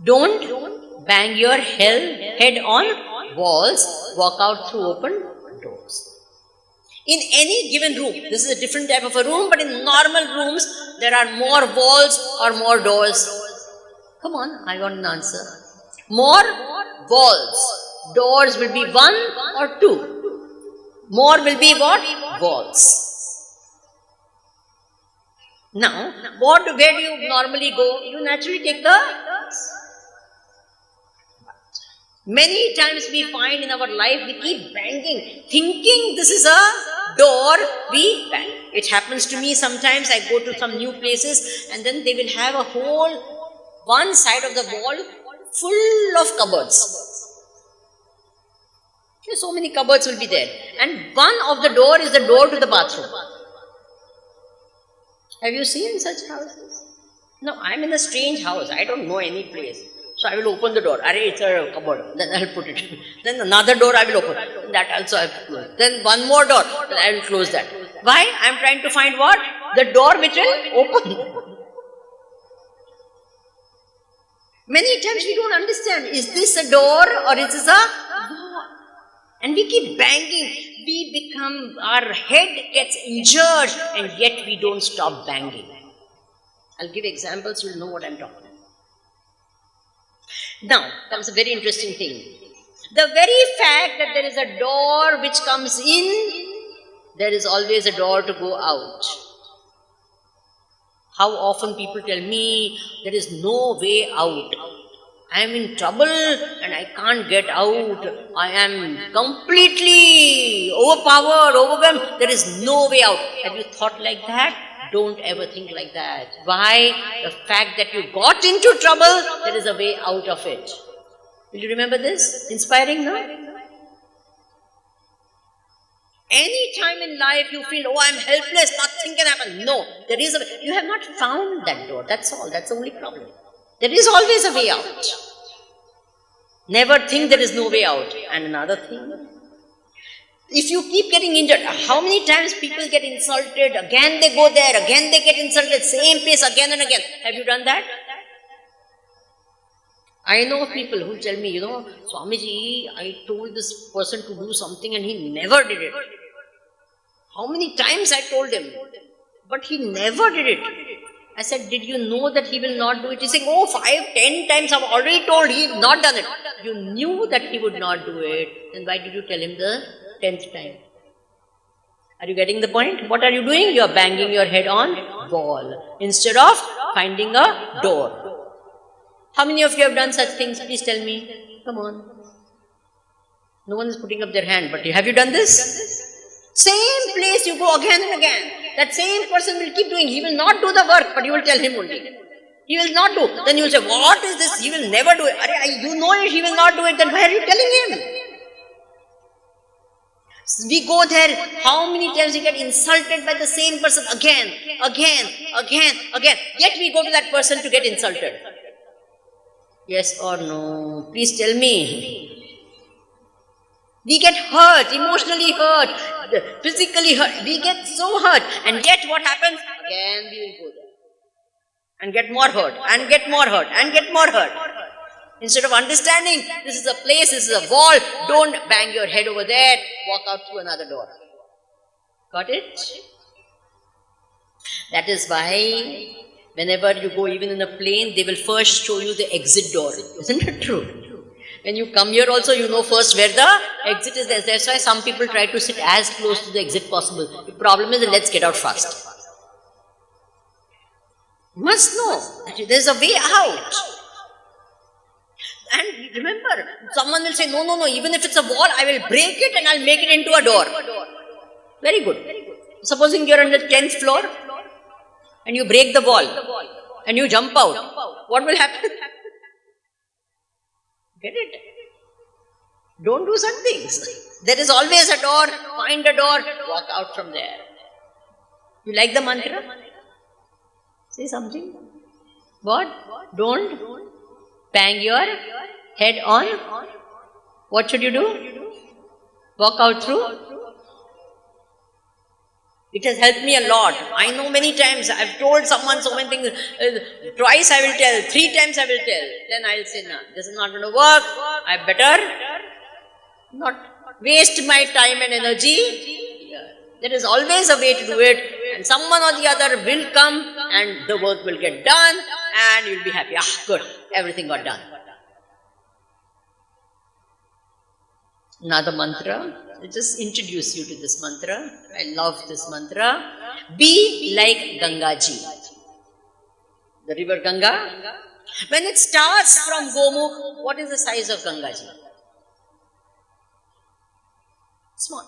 Don't bang your head on walls. Walk out through open doors. In any given room, this is a different type of a room, but in normal rooms, there are more walls or more doors. Come on, I want an answer. More walls. Doors will be one or two. More will be what? Walls. Now, where do you normally go? You naturally take the bus. Many times we find in our life we keep banging, thinking this is a door, we bang. It happens to me sometimes. I go to some new places and then they will have a whole one side of the wall full of cupboards. So many cupboards will be there. And one of the door is the door to the bathroom. Have you seen such houses? No, I'm in a strange house. I don't know any place. So I will open the door. It's a cupboard. Then I'll put it. Then another door I will open. That also I will close. Then one more door. Then I will close that. Why? I'm trying to find what? The door which will open. Many times we don't understand. Is this a door or is this a door? And we keep banging, our head gets injured and yet we don't stop banging. I'll give examples, you'll know what I'm talking about. Now, comes a very interesting thing. The very fact that there is a door which comes in, there is always a door to go out. How often people tell me, there is no way out. I am in trouble and I can't get out. I am completely overpowered, overwhelmed. There is no way out. Have you thought like that? Don't ever think like that. Why? The fact that you got into trouble, there is a way out of it. Will you remember this? Inspiring, no? Any time in life you feel, oh, I'm helpless, nothing can happen. No, there is you have not found that door. That's all. That's the only problem. There is always a way out. Never think there is no way out. And another thing, if you keep getting injured, how many times people get insulted, again they go there, again they get insulted, same place again and again. Have you done that? I know people who tell me, Swamiji, I told this person to do something and he never did it. How many times I told him, but he never did it. I said, did you know that he will not do it? He's saying, 5, 10 times I've already told he has not done it. You knew that he would not do it. Then why did you tell him the 10th time? Are you getting the point? What are you doing? You are banging your head on wall instead of finding a door. How many of you have done such things? Please tell me. Come on. No one is putting up their hand, but have you done this? Same place you go again and again. That same person will keep doing. He will not do the work, but you will tell him only. He will not do. Then you will say, what is this? He will never do it. You know it, he will not do it. Then why are you telling him? We go there, how many times we get insulted by the same person again, yet we go to that person to get insulted. Yes or no? Please tell me. We get hurt, emotionally hurt, physically hurt. We get so hurt. And yet what happens? Again we will go there. And get more hurt, and get more hurt, and get more hurt. Instead of understanding, this is a place, this is a wall, don't bang your head over there, walk out through another door. Got it? That is why whenever you go even in a plane, they will first show you the exit door. Isn't it true? When you come here also, you know first where the exit is there. That's why some people try to sit as close to the exit possible. The problem is, let's get out fast. You must know that there is a way out. And remember, someone will say, no, even if it's a wall, I will break it and I'll make it into a door. Very good. Supposing you're on the 10th floor and you break the wall and you jump out, what will happen? Get it? Don't do such things. There is always a door, find a door, walk out from there. You like the mantra? Say something. What? Don't bang your head on. What should you do? Walk out through. It has helped me a lot. I know many times I've told someone so many things. Twice I will tell, 3 times I will tell. Then I will say, no, this is not going to work. I better not waste my time and energy. There is always a way to do it, and someone or the other will come and the work will get done and you'll be happy. Good, everything got done. Another mantra. I'll just introduce you to this mantra. I love this mantra. Be like Gangaji. The river Ganga. When it starts from Gomukh, what is the size of Gangaji? Small.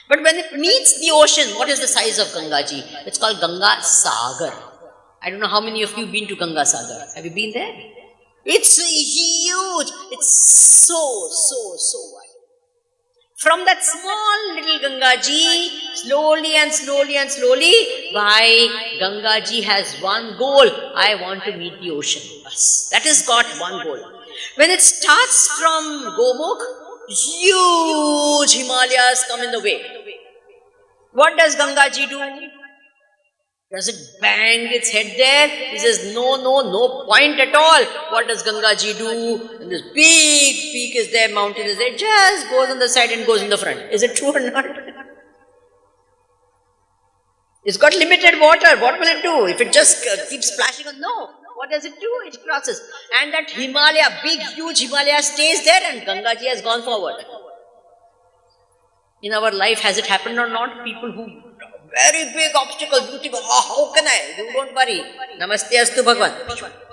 But when it meets the ocean, what is the size of Gangaji? It's called Ganga Sagar. I don't know how many of you have been to Ganga Sagar. Have you been there? It's huge. It's so wide. From that small little Gangaji, slowly, why Gangaji has one goal. I want to meet the ocean. Bas. That has got one goal. When it starts from Gomukh, huge Himalayas come in the way. What does Gangaji do? Does it bang its head there? He says, no point at all. What does Gangaji do? And this big peak is there, mountain is there, just goes on the side and goes in the front. Is it true or not? It's got limited water. What will it do? If it just keeps splashing on? No. What does it do? It crosses. And that Himalaya, big, huge Himalaya stays there and Gangaji has gone forward. In our life, has it happened or not? People who, very big obstacles, you think, how can I? You don't worry. Namaste astu Bhagwan.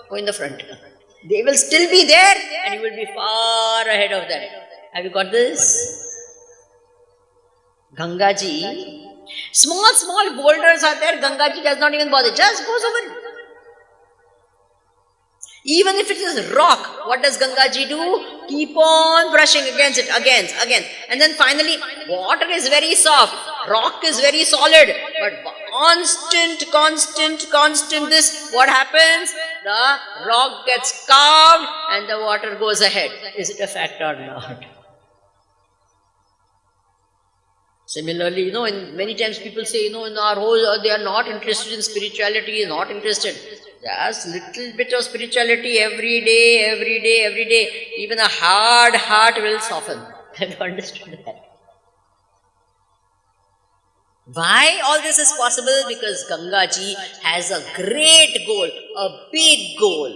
Go in the front. They will still be there and you will be far ahead of them. Have you got this? Gangaji. Small boulders are there. Gangaji does not even bother. Just goes over. Even if it is rock, what does Gangaji do? Keep on brushing against it, again. And then finally, water is very soft, rock is very solid, but constant this, what happens? The rock gets carved and the water goes ahead. Is it a fact or not? Similarly, in many times people say, in our whole, they are not interested in spirituality, not interested. Just little bit of spirituality every day. Even a hard heart will soften. Have you understood that? Why all this is possible? Because Gangaji has a great goal, a big goal.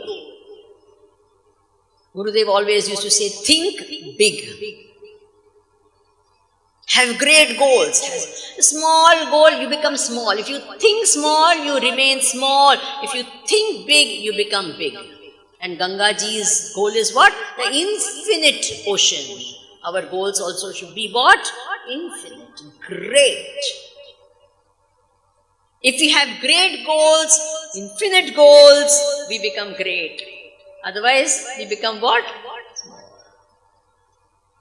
Gurudev always used to say, think big. Have great goals. A small goal, you become small. If you think small, you remain small. If you think big, you become big. And Gangaji's goal is what? The infinite ocean. Our goals also should be what? Infinite. Great. If we have great goals, infinite goals, we become great. Otherwise, we become what?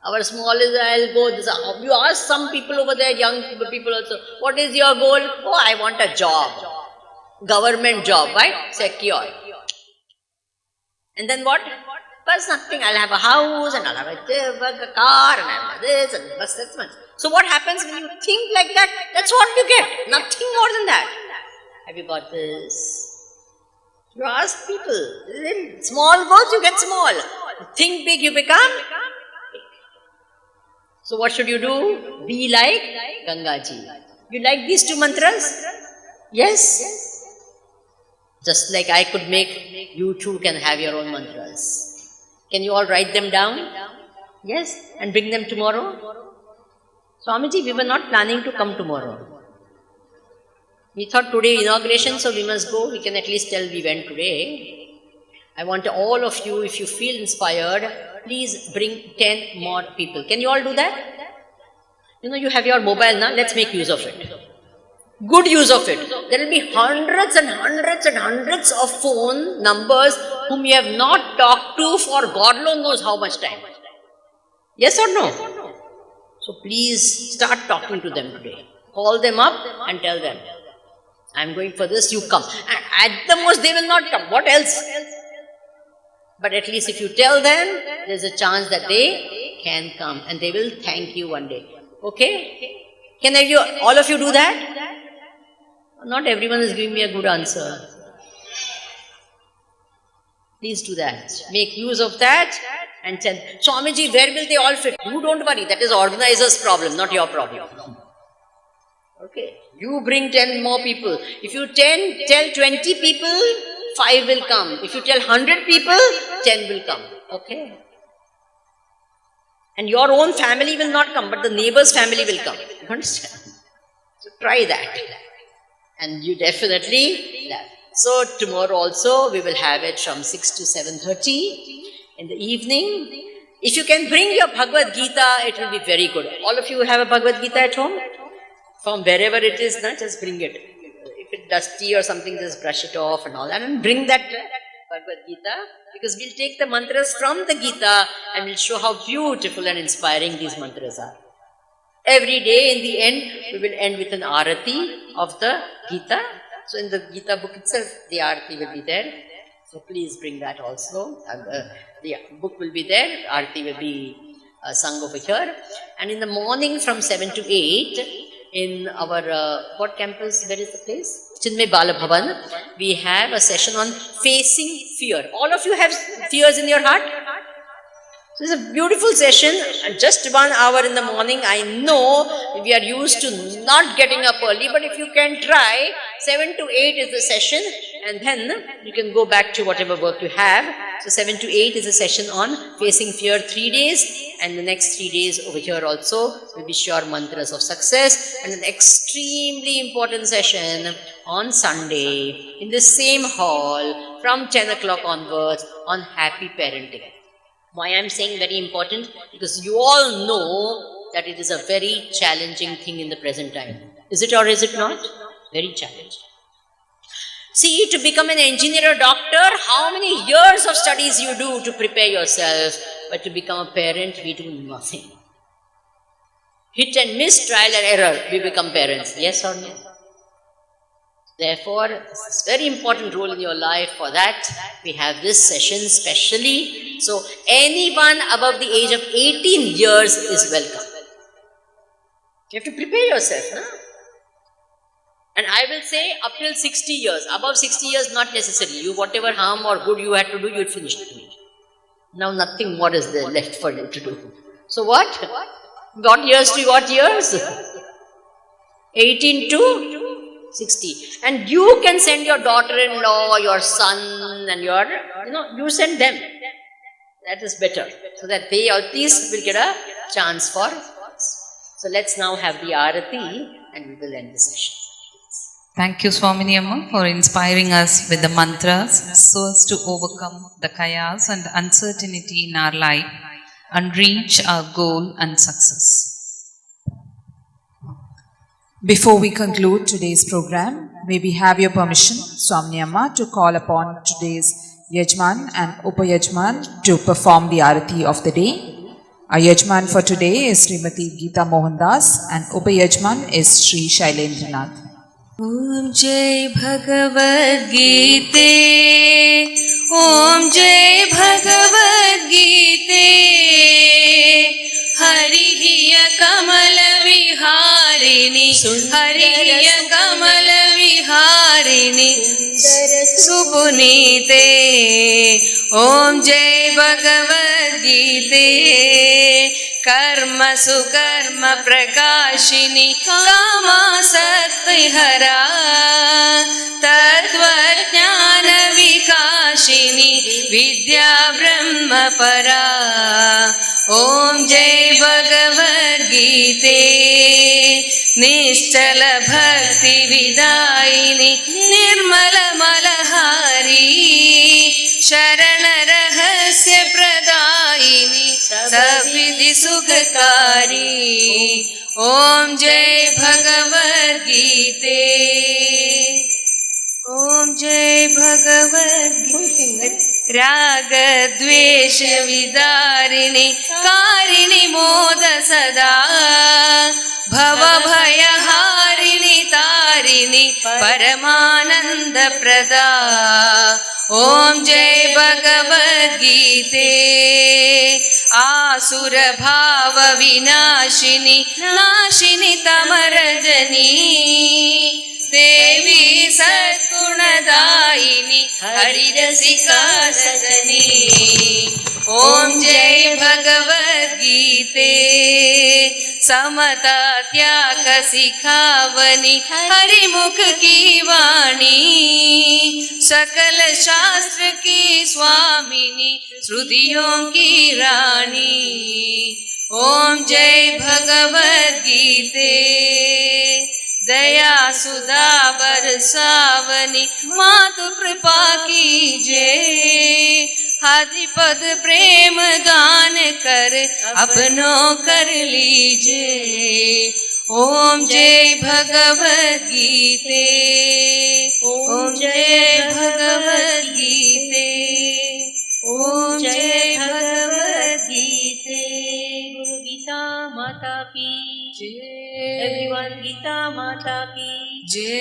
Our small is, I'll go. You ask some people over there, young people also, what is your goal? Oh, I want a job. Government job, right? Secure. And then what? But nothing. I'll have a house and I'll have a car and I'll have this and bus. That's much. So what happens when you think like that? That's what you get. Nothing more than that. Have you got this? You ask people. Small goals, you get small. Think big, you become big. So what should you do? Be like Gangaji. You like these two mantras? Yes? Just like I could make, you too can have your own mantras. Can you all write them down? Yes? And bring them tomorrow? Swamiji, we were not planning to come tomorrow. We thought today inauguration, so we must go. We can at least tell we went today. I want all of you, if you feel inspired, please bring 10 more people. Can you all do that? You know, you have your mobile now. Let's make use of it. Good use of it. There will be hundreds and hundreds and hundreds of phone numbers whom you have not talked to for God alone knows how much time. Yes or no? So please start talking to them today. Call them up and tell them, I'm going for this, you come. And at the most, they will not come. What else? But at least if you tell them, there's a chance that they can come and they will thank you one day. Okay? Can all of you do that? Not everyone is giving me a good answer. Please do that. Make use of that and tell, Swamiji, where will they all fit? You don't worry. That is organizer's problem, not your problem. Okay. You bring 10 more people. If you tell 20 people, 5 will come. If you tell 100 people, 10 will come. Okay. And your own family will not come, but the neighbor's family will come. You understand? So try that. And you definitely love. So tomorrow also we will have it from 6 to 7:30 in the evening. If you can bring your Bhagavad Gita, it will be very good. All of you have a Bhagavad Gita at home? From wherever it is, just bring it. If it's dusty or something, just brush it off and all that. And bring that Bhagavad Gita, because we'll take the mantras from the Gita and we'll show how beautiful and inspiring these mantras are. Every day in the end, we will end with an Arati of the Gita. So in the Gita book itself, the Arati will be there. So please bring that also. The book will be there. Arati will be sung over here. And in the morning from 7 to 8, in our, what campus, where is the place? Chinmay Bala Bhavan, we have a session on facing fear. All of you have fears in your heart? So it's a beautiful session, just 1 hour in the morning. I know we are used to not getting up early, but if you can try, 7 to 8 is the session, and then you can go back to whatever work you have. So 7 to 8 is a session on facing fear, 3 days, and the next 3 days over here also will be sure mantras of success, and an extremely important session on Sunday in the same hall from 10 o'clock onwards on happy parenting. Why I am saying very important? Because you all know that it is a very challenging thing in the present time. Is it or is it not? Very challenging. See, to become an engineer or doctor, how many years of studies you do to prepare yourself, but to become a parent, we do nothing. Hit and miss, trial and error, we become parents. Yes or no? Therefore, it's a very important role in your life. For that, we have this session specially. So, anyone above the age of 18 years is welcome. You have to prepare yourself, no? And I will say up till 60 years. Above 60 years, not necessary. You, whatever harm or good you had to do, you had finished it. Now nothing more is there left for you to do. So what? What years to what years? 18 to 60. And you can send your daughter-in-law, your son and your, you send them. That is better. So that they at least will get a chance for us. So let's now have the Arati and we will end the session. Thank you, Swamini Amma, for inspiring us with the mantras so as to overcome the chaos and uncertainty in our life and reach our goal and success. Before we conclude today's program, may we have your permission, Swamini Amma, to call upon today's Yajman and Upayajman to perform the Arati of the day. Our Yajman for today is Srimati Geeta Mohandas and Upayajman is Sri Shailendranath. ॐ जय भगवद्गीते ॐ जय भगवद्गीते हरिः कमलविहारिणि हरिः कमलविहारिणि सुपुनीते ॐ जय भगवद्गीते कर्म सुकर्म प्रकाशिनी कामासक्तिहरा तत्त्वज्ञान विकाशिनी विद्या ब्रह्म परा ॐ जय भगवद्गीते निश्चल भक्ति विदायिनी निर्मल मलहारी शरण रहस्य प्रदायिनी सविधि सुखकारी ॐ जय भगवद्गीते ॐ जय भगवद्गीते राग द्वेष विदारिणि कारिणि मोद सदा भव भयहारिणि तारिणि परमानंद प्रदा ॐ जय भगवद्गीते आसुर भाव विनाशिनी नाशिनी तमरजनी देवी सद्गुणदायिनी हरिरसिका सजनी ॐ जय भगवद्गीते समता त्याग सिखावनी हरिमुख की वाणी सकल शास्त्र की स्वामिनी श्रुतियों की रानी ॐ जय भगवद्गीते दया सुधा बरसावनी मातु कृपा कीजे हाथी पद प्रेम गान कर अपनो कर लीजे ॐ जय भगवद्गीते ॐ जय भगवद्गीते ॐ जय भगवद्गीते गुरु गीता माता की एवरीवन गीता माता की जय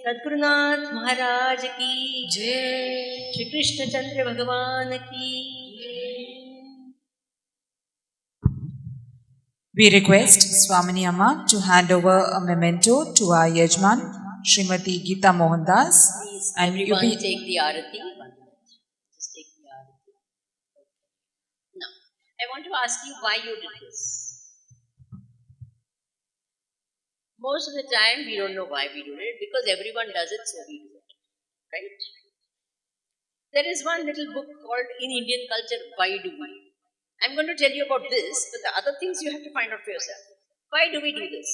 सद्गुरुनाथ महाराज की जय श्री कृष्ण चंद्र भगवान की We request Swamini Amma to hand over a memento to our Yajman, Srimati Geeta Mohandas. Please, And everyone you be take the arati. 1 minute. Just take the arati. Now, I want to ask you why you did this. Most of the time, we don't know why we do it because everyone does it, so we do it. Right? There is one little book called In Indian Culture, Why Do We? I'm going to tell you about this, but the other things you have to find out for yourself. Why do we do this?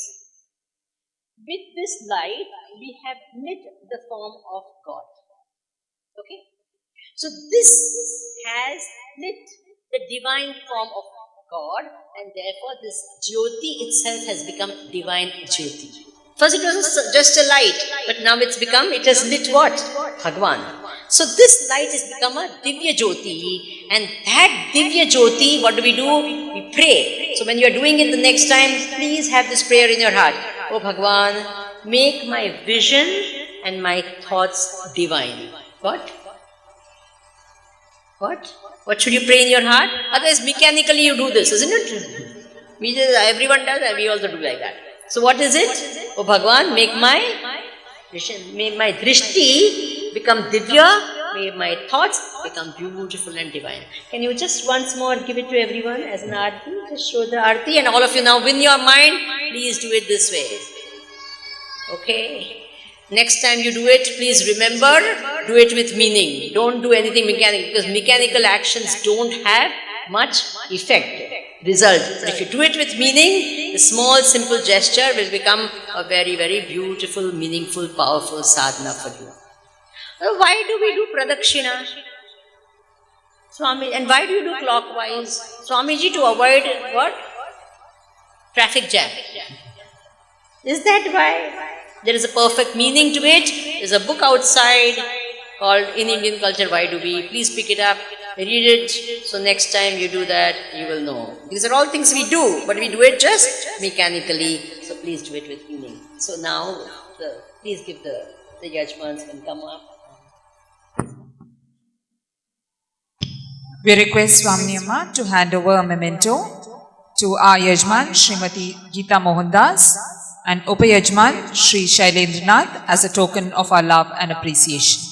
With this light, we have lit the form of God. Okay? So this has lit the divine form of God, and therefore this Jyoti itself has become divine Jyoti. First it was just a light, but now it has lit what? Bhagwan. So this light has become a Divya Jyoti, and that Divya Jyoti, what do? We pray. So when you are doing it the next time, please have this prayer in your heart. Oh Bhagwan, make my vision and my thoughts divine. What? What should you pray in your heart? Otherwise, mechanically you do this, isn't it? Everyone does, and we also do like that. So what is it? Oh Bhagwan, make my vision, make my drishti become divya, may my thoughts become beautiful and divine. Can you just once more give it to everyone as an arti? Just show the arti, and all of you now, in your mind, please do it this way. Okay? Next time you do it, please remember, do it with meaning. Don't do anything mechanical, because mechanical actions don't have much effect, result. But if you do it with meaning, the small simple gesture will become a very, very beautiful, meaningful, powerful sadhana for you. Why do we do pradakshina? Swami, and why do you do clockwise? Swamiji, to avoid what? Traffic jam. Is that why? There is a perfect meaning to it. There is a book outside called In Indian Culture, Why Do We? Please pick it up. read it, so next time you do that, you will know. These are all things we do, but we do it just mechanically, so please do it with meaning. So now, please give the yajmans can come up. We request Swamini Amma to hand over a memento to our Yajman, Srimati Geeta Mohandas, and Upayajman, Sri Shailendranath, as a token of our love and appreciation.